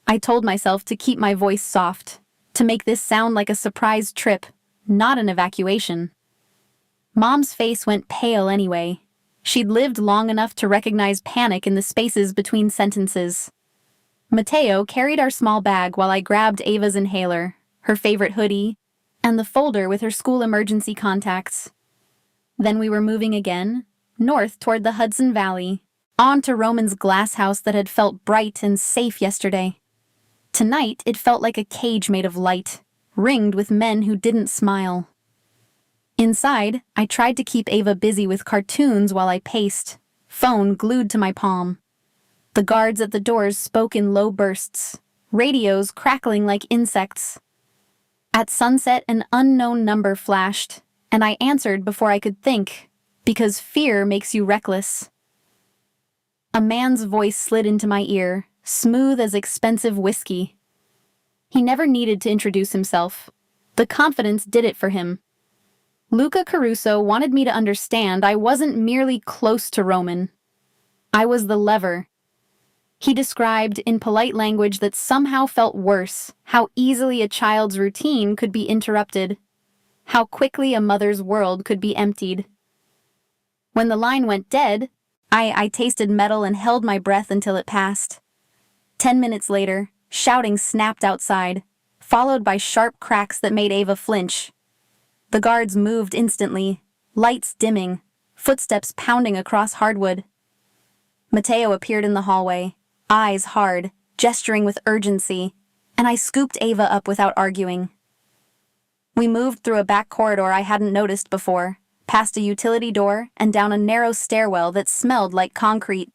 I told myself to keep my voice soft, to make this sound like a surprise trip, not an evacuation. Mom's face went pale anyway. She'd lived long enough to recognize panic in the spaces between sentences. Matteo carried our small bag while I grabbed Ava's inhaler, her favorite hoodie, and the folder with her school emergency contacts. Then we were moving again, north toward the Hudson Valley, on to Roman's glass house that had felt bright and safe yesterday. Tonight, it felt like a cage made of light, ringed with men who didn't smile. Inside, I tried to keep Ava busy with cartoons while I paced, phone glued to my palm. The guards at the doors spoke in low bursts, radios crackling like insects. At sunset, an unknown number flashed, and I answered before I could think, because fear makes you reckless. A man's voice slid into my ear, smooth as expensive whiskey. He never needed to introduce himself. The confidence did it for him. Luca Caruso wanted me to understand I wasn't merely close to Roman. I was the lever. He described, in polite language that somehow felt worse, how easily a child's routine could be interrupted, how quickly a mother's world could be emptied. When the line went dead, I tasted metal and held my breath until it passed. 10 minutes later, shouting snapped outside, followed by sharp cracks that made Ava flinch. The guards moved instantly, lights dimming, footsteps pounding across hardwood. Matteo appeared in the hallway, eyes hard, gesturing with urgency, and I scooped Ava up without arguing. We moved through a back corridor I hadn't noticed before, past a utility door and down a narrow stairwell that smelled like concrete.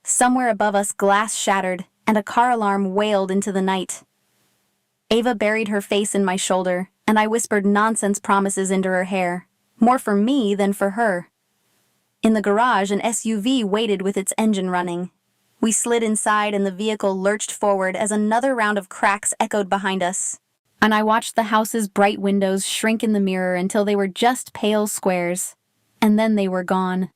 Somewhere above us, glass shattered, and a car alarm wailed into the night. Ava buried her face in my shoulder, and I whispered nonsense promises into her hair, more for me than for her. In the garage, an SUV waited with its engine running. We slid inside and the vehicle lurched forward as another round of cracks echoed behind us, and I watched the house's bright windows shrink in the mirror until they were just pale squares, and then they were gone.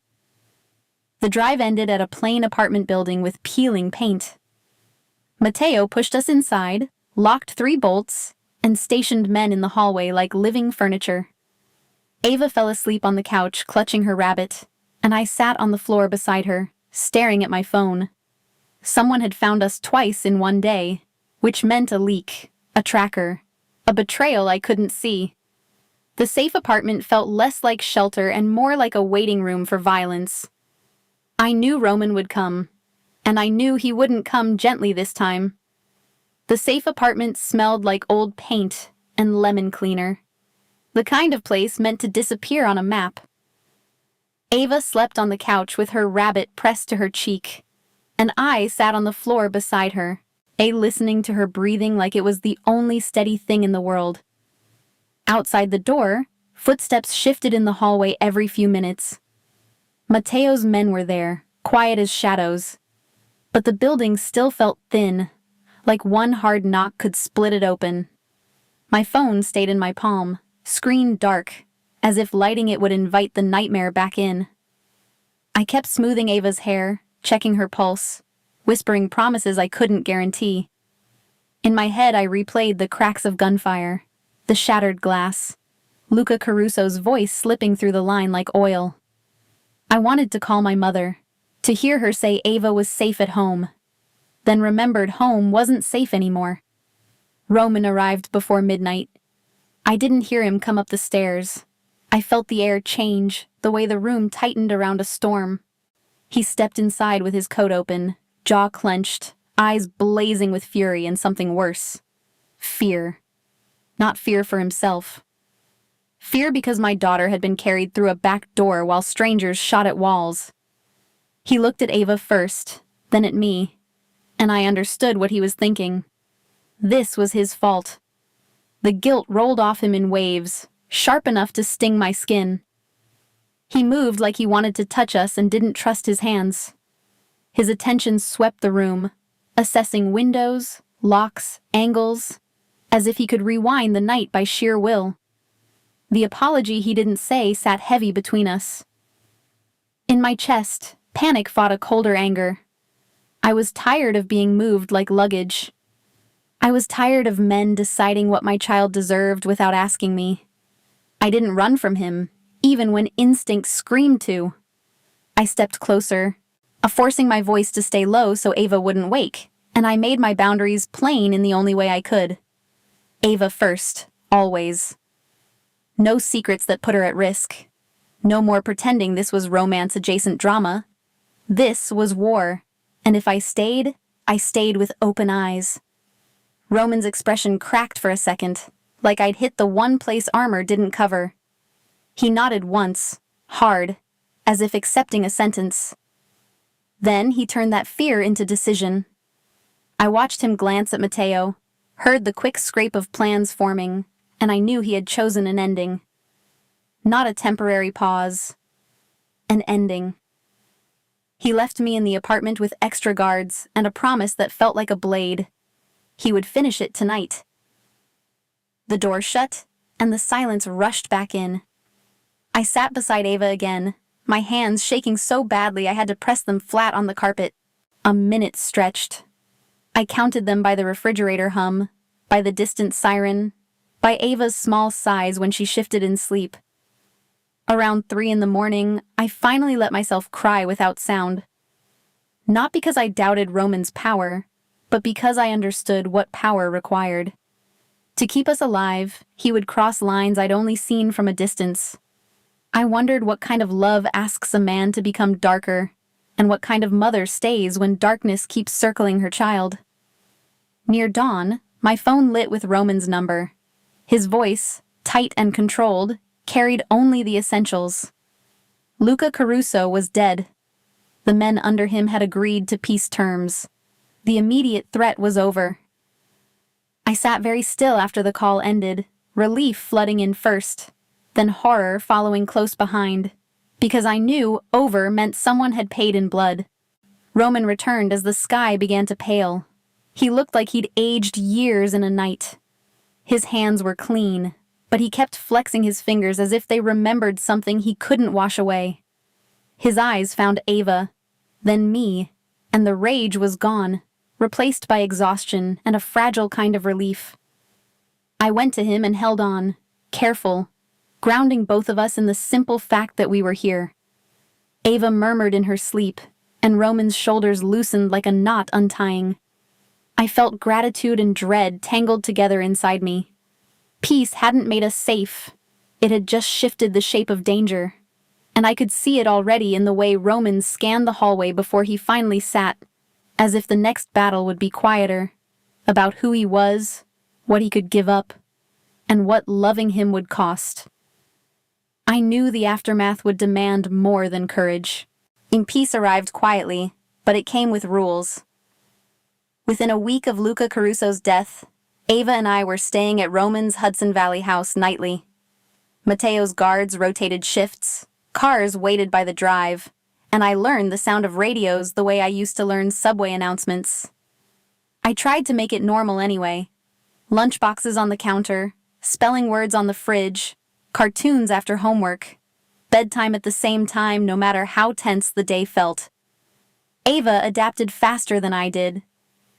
The drive ended at a plain apartment building with peeling paint. Matteo pushed us inside, locked 3 bolts, and stationed men in the hallway like living furniture. Ava fell asleep on the couch, clutching her rabbit, and I sat on the floor beside her, staring at my phone. Someone had found us twice in one day, which meant a leak, a tracker, a betrayal I couldn't see. The safe apartment felt less like shelter and more like a waiting room for violence. I knew Roman would come, and I knew he wouldn't come gently this time. The safe apartment smelled like old paint and lemon cleaner, the kind of place meant to disappear on a map. Ava slept on the couch with her rabbit pressed to her cheek, and I sat on the floor beside her, listening to her breathing like it was the only steady thing in the world. Outside the door, footsteps shifted in the hallway every few minutes. Matteo's men were there, quiet as shadows, but the building still felt thin, like one hard knock could split it open. My phone stayed in my palm, screen dark, as if lighting it would invite the nightmare back in. I kept smoothing Ava's hair, checking her pulse, whispering promises I couldn't guarantee. In my head, I replayed the cracks of gunfire, the shattered glass, Luca Caruso's voice slipping through the line like oil. I wanted to call my mother, to hear her say Ava was safe at home. then remembered home wasn't safe anymore. Roman arrived before midnight. I didn't hear him come up the stairs. I felt the air change, the way the room tightened around a storm. He stepped inside with his coat open, jaw clenched, eyes blazing with fury and something worse. Fear. Not fear for himself. Fear because my daughter had been carried through a back door while strangers shot at walls. He looked at Ava first, then at me, and I understood what he was thinking. This was his fault. The guilt rolled off him in waves, sharp enough to sting my skin. He moved like he wanted to touch us and didn't trust his hands. His attention swept the room, assessing windows, locks, angles, as if he could rewind the night by sheer will. The apology he didn't say sat heavy between us. In my chest, panic fought a colder anger. I was tired of being moved like luggage. I was tired of men deciding what my child deserved without asking me. I didn't run from him, even when instinct screamed to. I stepped closer, forcing my voice to stay low so Ava wouldn't wake, and I made my boundaries plain in the only way I could. Ava first, always. No secrets that put her at risk. No more pretending this was romance-adjacent drama. This was war, and if I stayed with open eyes. Roman's expression cracked for a second, like I'd hit the one place armor didn't cover. He nodded once, hard, as if accepting a sentence. Then he turned that fear into decision. I watched him glance at Mateo, heard the quick scrape of plans forming, and I knew he had chosen an ending. Not a temporary pause. An ending. He left me in the apartment with extra guards and a promise that felt like a blade. He would finish it tonight. The door shut, and the silence rushed back in. I sat beside Ava again, my hands shaking so badly I had to press them flat on the carpet. A minute stretched. I counted them by the refrigerator hum, by the distant siren, by Ava's small sighs when she shifted in sleep. Around 3 a.m, I finally let myself cry without sound. Not because I doubted Roman's power, but because I understood what power required. To keep us alive, he would cross lines I'd only seen from a distance. I wondered what kind of love asks a man to become darker, and what kind of mother stays when darkness keeps circling her child. Near dawn, my phone lit with Roman's number. His voice, tight and controlled, carried only the essentials. Luca Caruso was dead. The men under him had agreed to peace terms. The immediate threat was over. I sat very still after the call ended, relief flooding in first, then horror following close behind, because I knew over meant someone had paid in blood. Roman returned as the sky began to pale. He looked like he'd aged years in a night. His hands were clean, but he kept flexing his fingers as if they remembered something he couldn't wash away. His eyes found Ava, then me, and the rage was gone, replaced by exhaustion and a fragile kind of relief. I went to him and held on, careful, grounding both of us in the simple fact that we were here. Ava murmured in her sleep, and Roman's shoulders loosened like a knot untying. I felt gratitude and dread tangled together inside me. Peace hadn't made us safe. It had just shifted the shape of danger. And I could see it already in the way Roman scanned the hallway before he finally sat, as if the next battle would be quieter, about who he was, what he could give up, and what loving him would cost. I knew the aftermath would demand more than courage. Peace arrived quietly, but it came with rules. Within a week of Luca Caruso's death, Ava and I were staying at Roman's Hudson Valley house nightly. Mateo's guards rotated shifts, cars waited by the drive, and I learned the sound of radios the way I used to learn subway announcements. I tried to make it normal anyway. Lunchboxes on the counter, spelling words on the fridge, cartoons after homework, bedtime at the same time no matter how tense the day felt. Ava adapted faster than I did.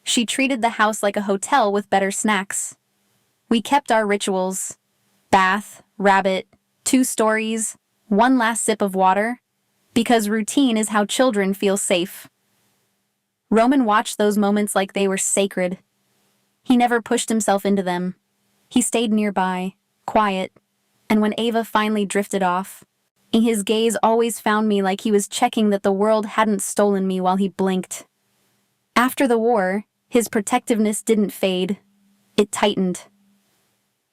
She treated the house like a hotel with better snacks. We kept our rituals. Bath, rabbit, 2 stories, 1 last sip of water, because routine is how children feel safe. Roman watched those moments like they were sacred. He never pushed himself into them. He stayed nearby, quiet, and when Ava finally drifted off, his gaze always found me like he was checking that the world hadn't stolen me while he blinked. After the war, his protectiveness didn't fade. It tightened.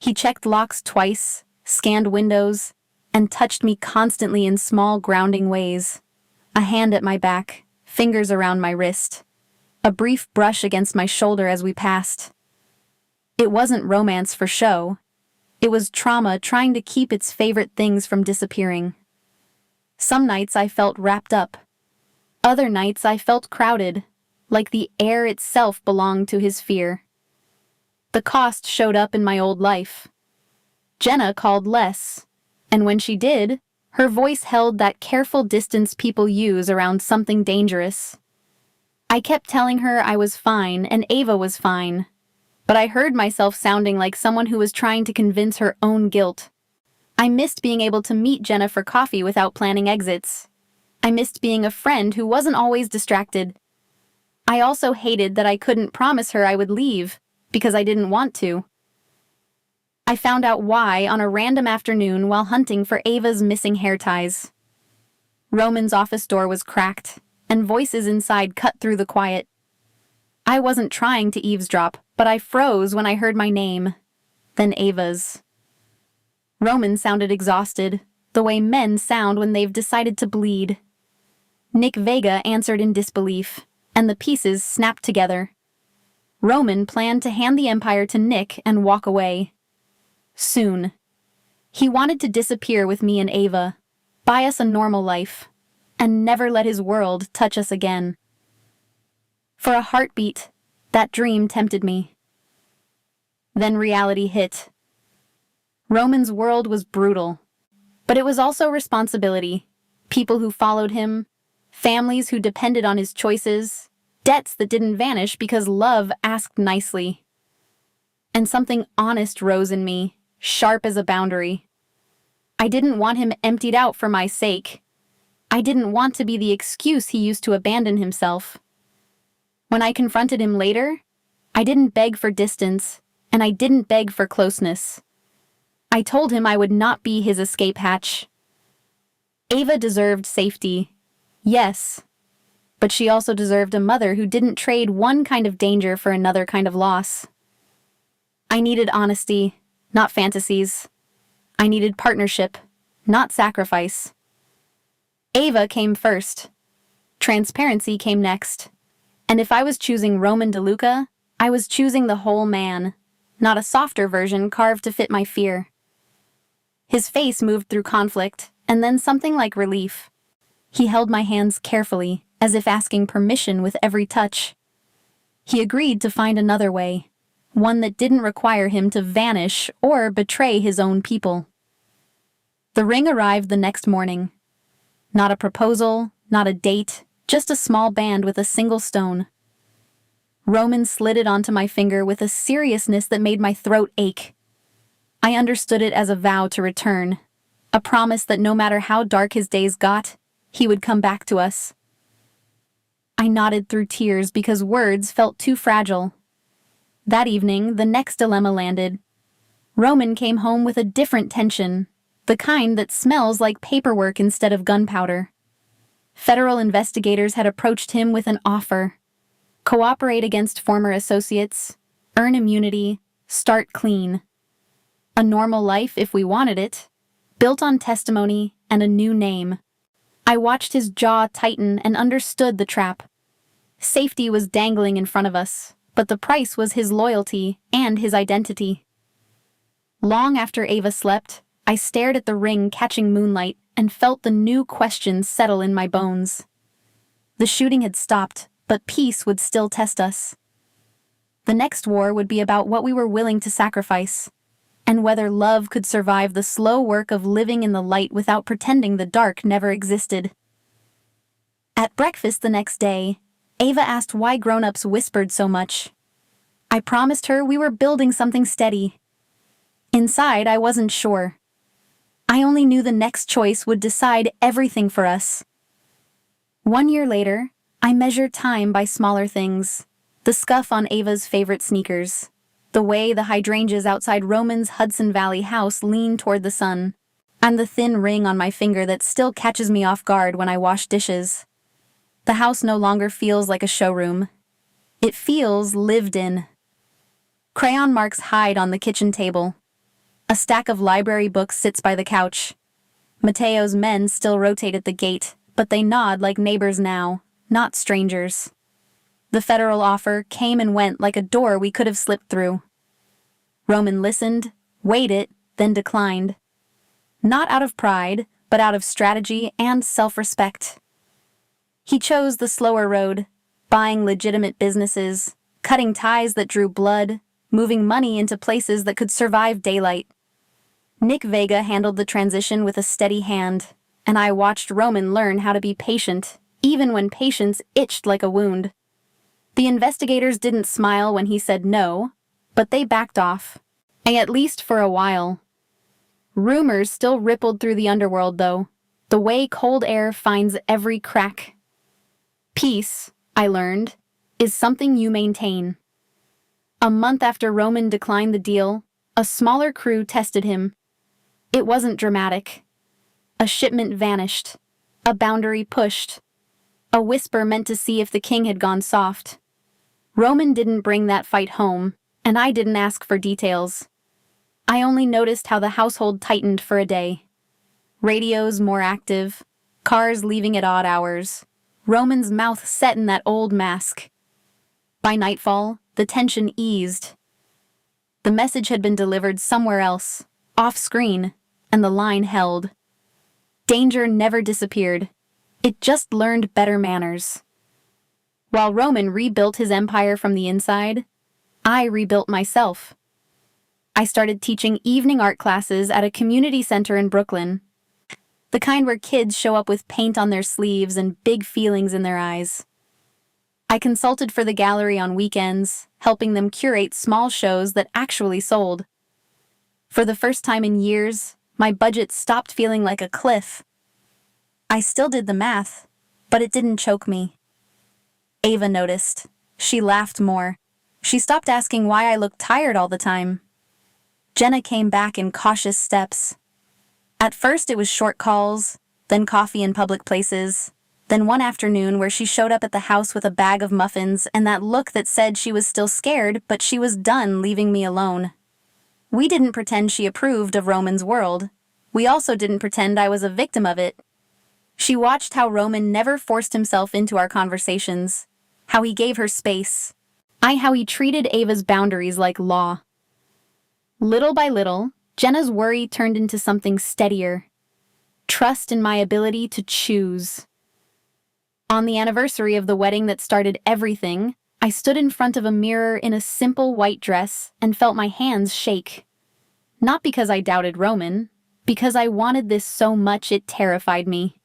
He checked locks twice, scanned windows, and touched me constantly in small grounding ways. A hand at my back, fingers around my wrist. A brief brush against my shoulder as we passed. It wasn't romance for show. It was trauma trying to keep its favorite things from disappearing. Some nights I felt wrapped up. Other nights I felt crowded, like the air itself belonged to his fear. The cost showed up in my old life. Jenna called less, and when she did, her voice held that careful distance people use around something dangerous. I kept telling her I was fine and Ava was fine, but I heard myself sounding like someone who was trying to convince her own guilt. I missed being able to meet Jenna for coffee without planning exits. I missed being a friend who wasn't always distracted. I also hated that I couldn't promise her I would leave, because I didn't want to. I found out why on a random afternoon while hunting for Ava's missing hair ties. Roman's office door was cracked, and voices inside cut through the quiet. I wasn't trying to eavesdrop, but I froze when I heard my name, then Ava's. Roman sounded exhausted, the way men sound when they've decided to bleed. Nick Vega answered in disbelief, and the pieces snapped together. Roman planned to hand the empire to Nick and walk away. Soon. He wanted to disappear with me and Ava, buy us a normal life, and never let his world touch us again. For a heartbeat, that dream tempted me. Then reality hit. Roman's world was brutal, but it was also responsibility. People who followed him, families who depended on his choices, debts that didn't vanish because love asked nicely. And something honest rose in me, sharp as a boundary. I didn't want him emptied out for my sake. I didn't want to be the excuse he used to abandon himself. When I confronted him later, I didn't beg for distance, and I didn't beg for closeness. I told him I would not be his escape hatch. Ava deserved safety, yes, but she also deserved a mother who didn't trade one kind of danger for another kind of loss. I needed honesty, not fantasies. I needed partnership, not sacrifice. Ava came first. Transparency came next. And if I was choosing Roman DeLuca, I was choosing the whole man, not a softer version carved to fit my fear. His face moved through conflict, and then something like relief. He held my hands carefully, as if asking permission with every touch. He agreed to find another way, one that didn't require him to vanish or betray his own people. The ring arrived the next morning. Not a proposal, not a date, just a small band with a single stone. Roman slid it onto my finger with a seriousness that made my throat ache. I understood it as a vow to return, a promise that no matter how dark his days got, he would come back to us. I nodded through tears because words felt too fragile. That evening, the next dilemma landed. Roman came home with a different tension, the kind that smells like paperwork instead of gunpowder. Federal investigators had approached him with an offer. Cooperate against former associates, earn immunity, start clean. A normal life if we wanted it, built on testimony and a new name. I watched his jaw tighten and understood the trap. Safety was dangling in front of us, but the price was his loyalty and his identity. Long after Ava slept, I stared at the ring catching moonlight and felt the new questions settle in my bones. The shooting had stopped, but peace would still test us. The next war would be about what we were willing to sacrifice, and whether love could survive the slow work of living in the light without pretending the dark never existed. At breakfast the next day, Ava asked why grown-ups whispered so much. I promised her we were building something steady. Inside, I wasn't sure. I only knew the next choice would decide everything for us. 1 year later, I measure time by smaller things. The scuff on Ava's favorite sneakers. The way the hydrangeas outside Roman's Hudson Valley house lean toward the sun. And the thin ring on my finger that still catches me off guard when I wash dishes. The house no longer feels like a showroom. It feels lived in. Crayon marks hide on the kitchen table. A stack of library books sits by the couch. Mateo's men still rotate at the gate, but they nod like neighbors now, not strangers. The federal offer came and went like a door we could have slipped through. Roman listened, weighed it, then declined. Not out of pride, but out of strategy and self-respect. He chose the slower road, buying legitimate businesses, cutting ties that drew blood, moving money into places that could survive daylight. Nick Vega handled the transition with a steady hand, and I watched Roman learn how to be patient, even when patience itched like a wound. The investigators didn't smile when he said no, but they backed off, at least for a while. Rumors still rippled through the underworld, though, the way cold air finds every crack. Peace, I learned, is something you maintain. A month after Roman declined the deal, a smaller crew tested him. It wasn't dramatic. A shipment vanished. A boundary pushed. A whisper meant to see if the king had gone soft. Roman didn't bring that fight home, and I didn't ask for details. I only noticed how the household tightened for a day. Radios more active, cars leaving at odd hours, Roman's mouth set in that old mask. By nightfall, the tension eased. The message had been delivered somewhere else, off-screen, and the line held. Danger never disappeared. It just learned better manners. While Roman rebuilt his empire from the inside, I rebuilt myself. I started teaching evening art classes at a community center in Brooklyn. The kind where kids show up with paint on their sleeves and big feelings in their eyes. I consulted for the gallery on weekends, helping them curate small shows that actually sold. For the first time in years, my budget stopped feeling like a cliff. I still did the math, but it didn't choke me. Ava noticed. She laughed more. She stopped asking why I looked tired all the time. Jenna came back in cautious steps. At first it was short calls, then coffee in public places, then one afternoon where she showed up at the house with a bag of muffins and that look that said she was still scared, but she was done leaving me alone. We didn't pretend she approved of Roman's world. We also didn't pretend I was a victim of it. She watched how Roman never forced himself into our conversations, how he gave her space, how he treated Ava's boundaries like law. Little by little, Jenna's worry turned into something steadier. Trust in my ability to choose. On the anniversary of the wedding that started everything, I stood in front of a mirror in a simple white dress and felt my hands shake. Not because I doubted Roman, because I wanted this so much it terrified me.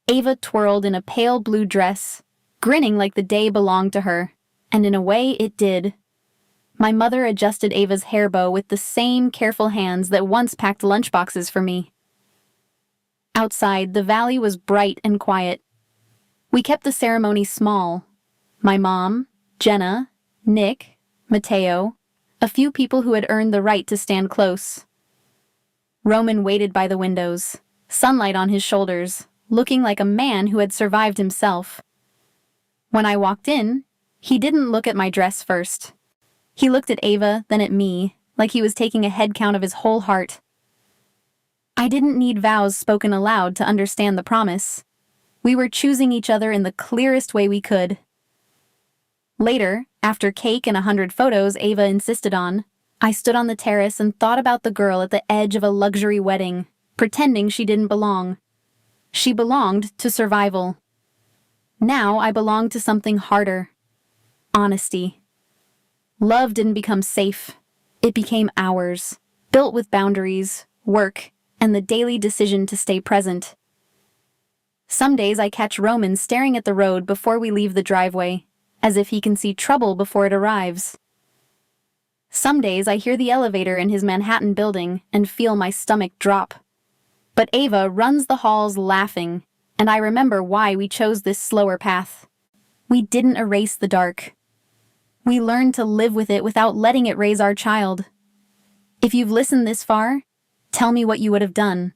Ava twirled in a pale blue dress, grinning like the day belonged to her, and in a way it did. My mother adjusted Ava's hair bow with the same careful hands that once packed lunchboxes for me. Outside, the valley was bright and quiet. We kept the ceremony small. My mom, Jenna, Nick, Mateo, a few people who had earned the right to stand close. Roman waited by the windows, sunlight on his shoulders, looking like a man who had survived himself. When I walked in, he didn't look at my dress first. He looked at Ava, then at me, like he was taking a head count of his whole heart. I didn't need vows spoken aloud to understand the promise. We were choosing each other in the clearest way we could. Later, after cake and 100 photos Ava insisted on, I stood on the terrace and thought about the girl at the edge of a luxury wedding, pretending she didn't belong. She belonged to survival. Now I belonged to something harder. Honesty. Love didn't become safe. It became ours, built with boundaries, work, and the daily decision to stay present. Some days I catch Roman staring at the road before we leave the driveway, as if he can see trouble before it arrives. Some days I hear the elevator in his Manhattan building and feel my stomach drop. But Ava runs the halls laughing, And I remember why we chose this slower path. We didn't erase the dark. We learned to live with it without letting it raise our child. If you've listened this far, tell me what you would have done.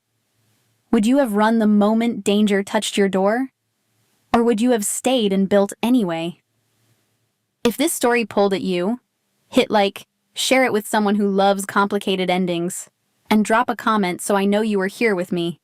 Would you have run the moment danger touched your door? Or would you have stayed and built anyway? If this story pulled at you, hit like, share it with someone who loves complicated endings, and drop a comment so I know you were here with me.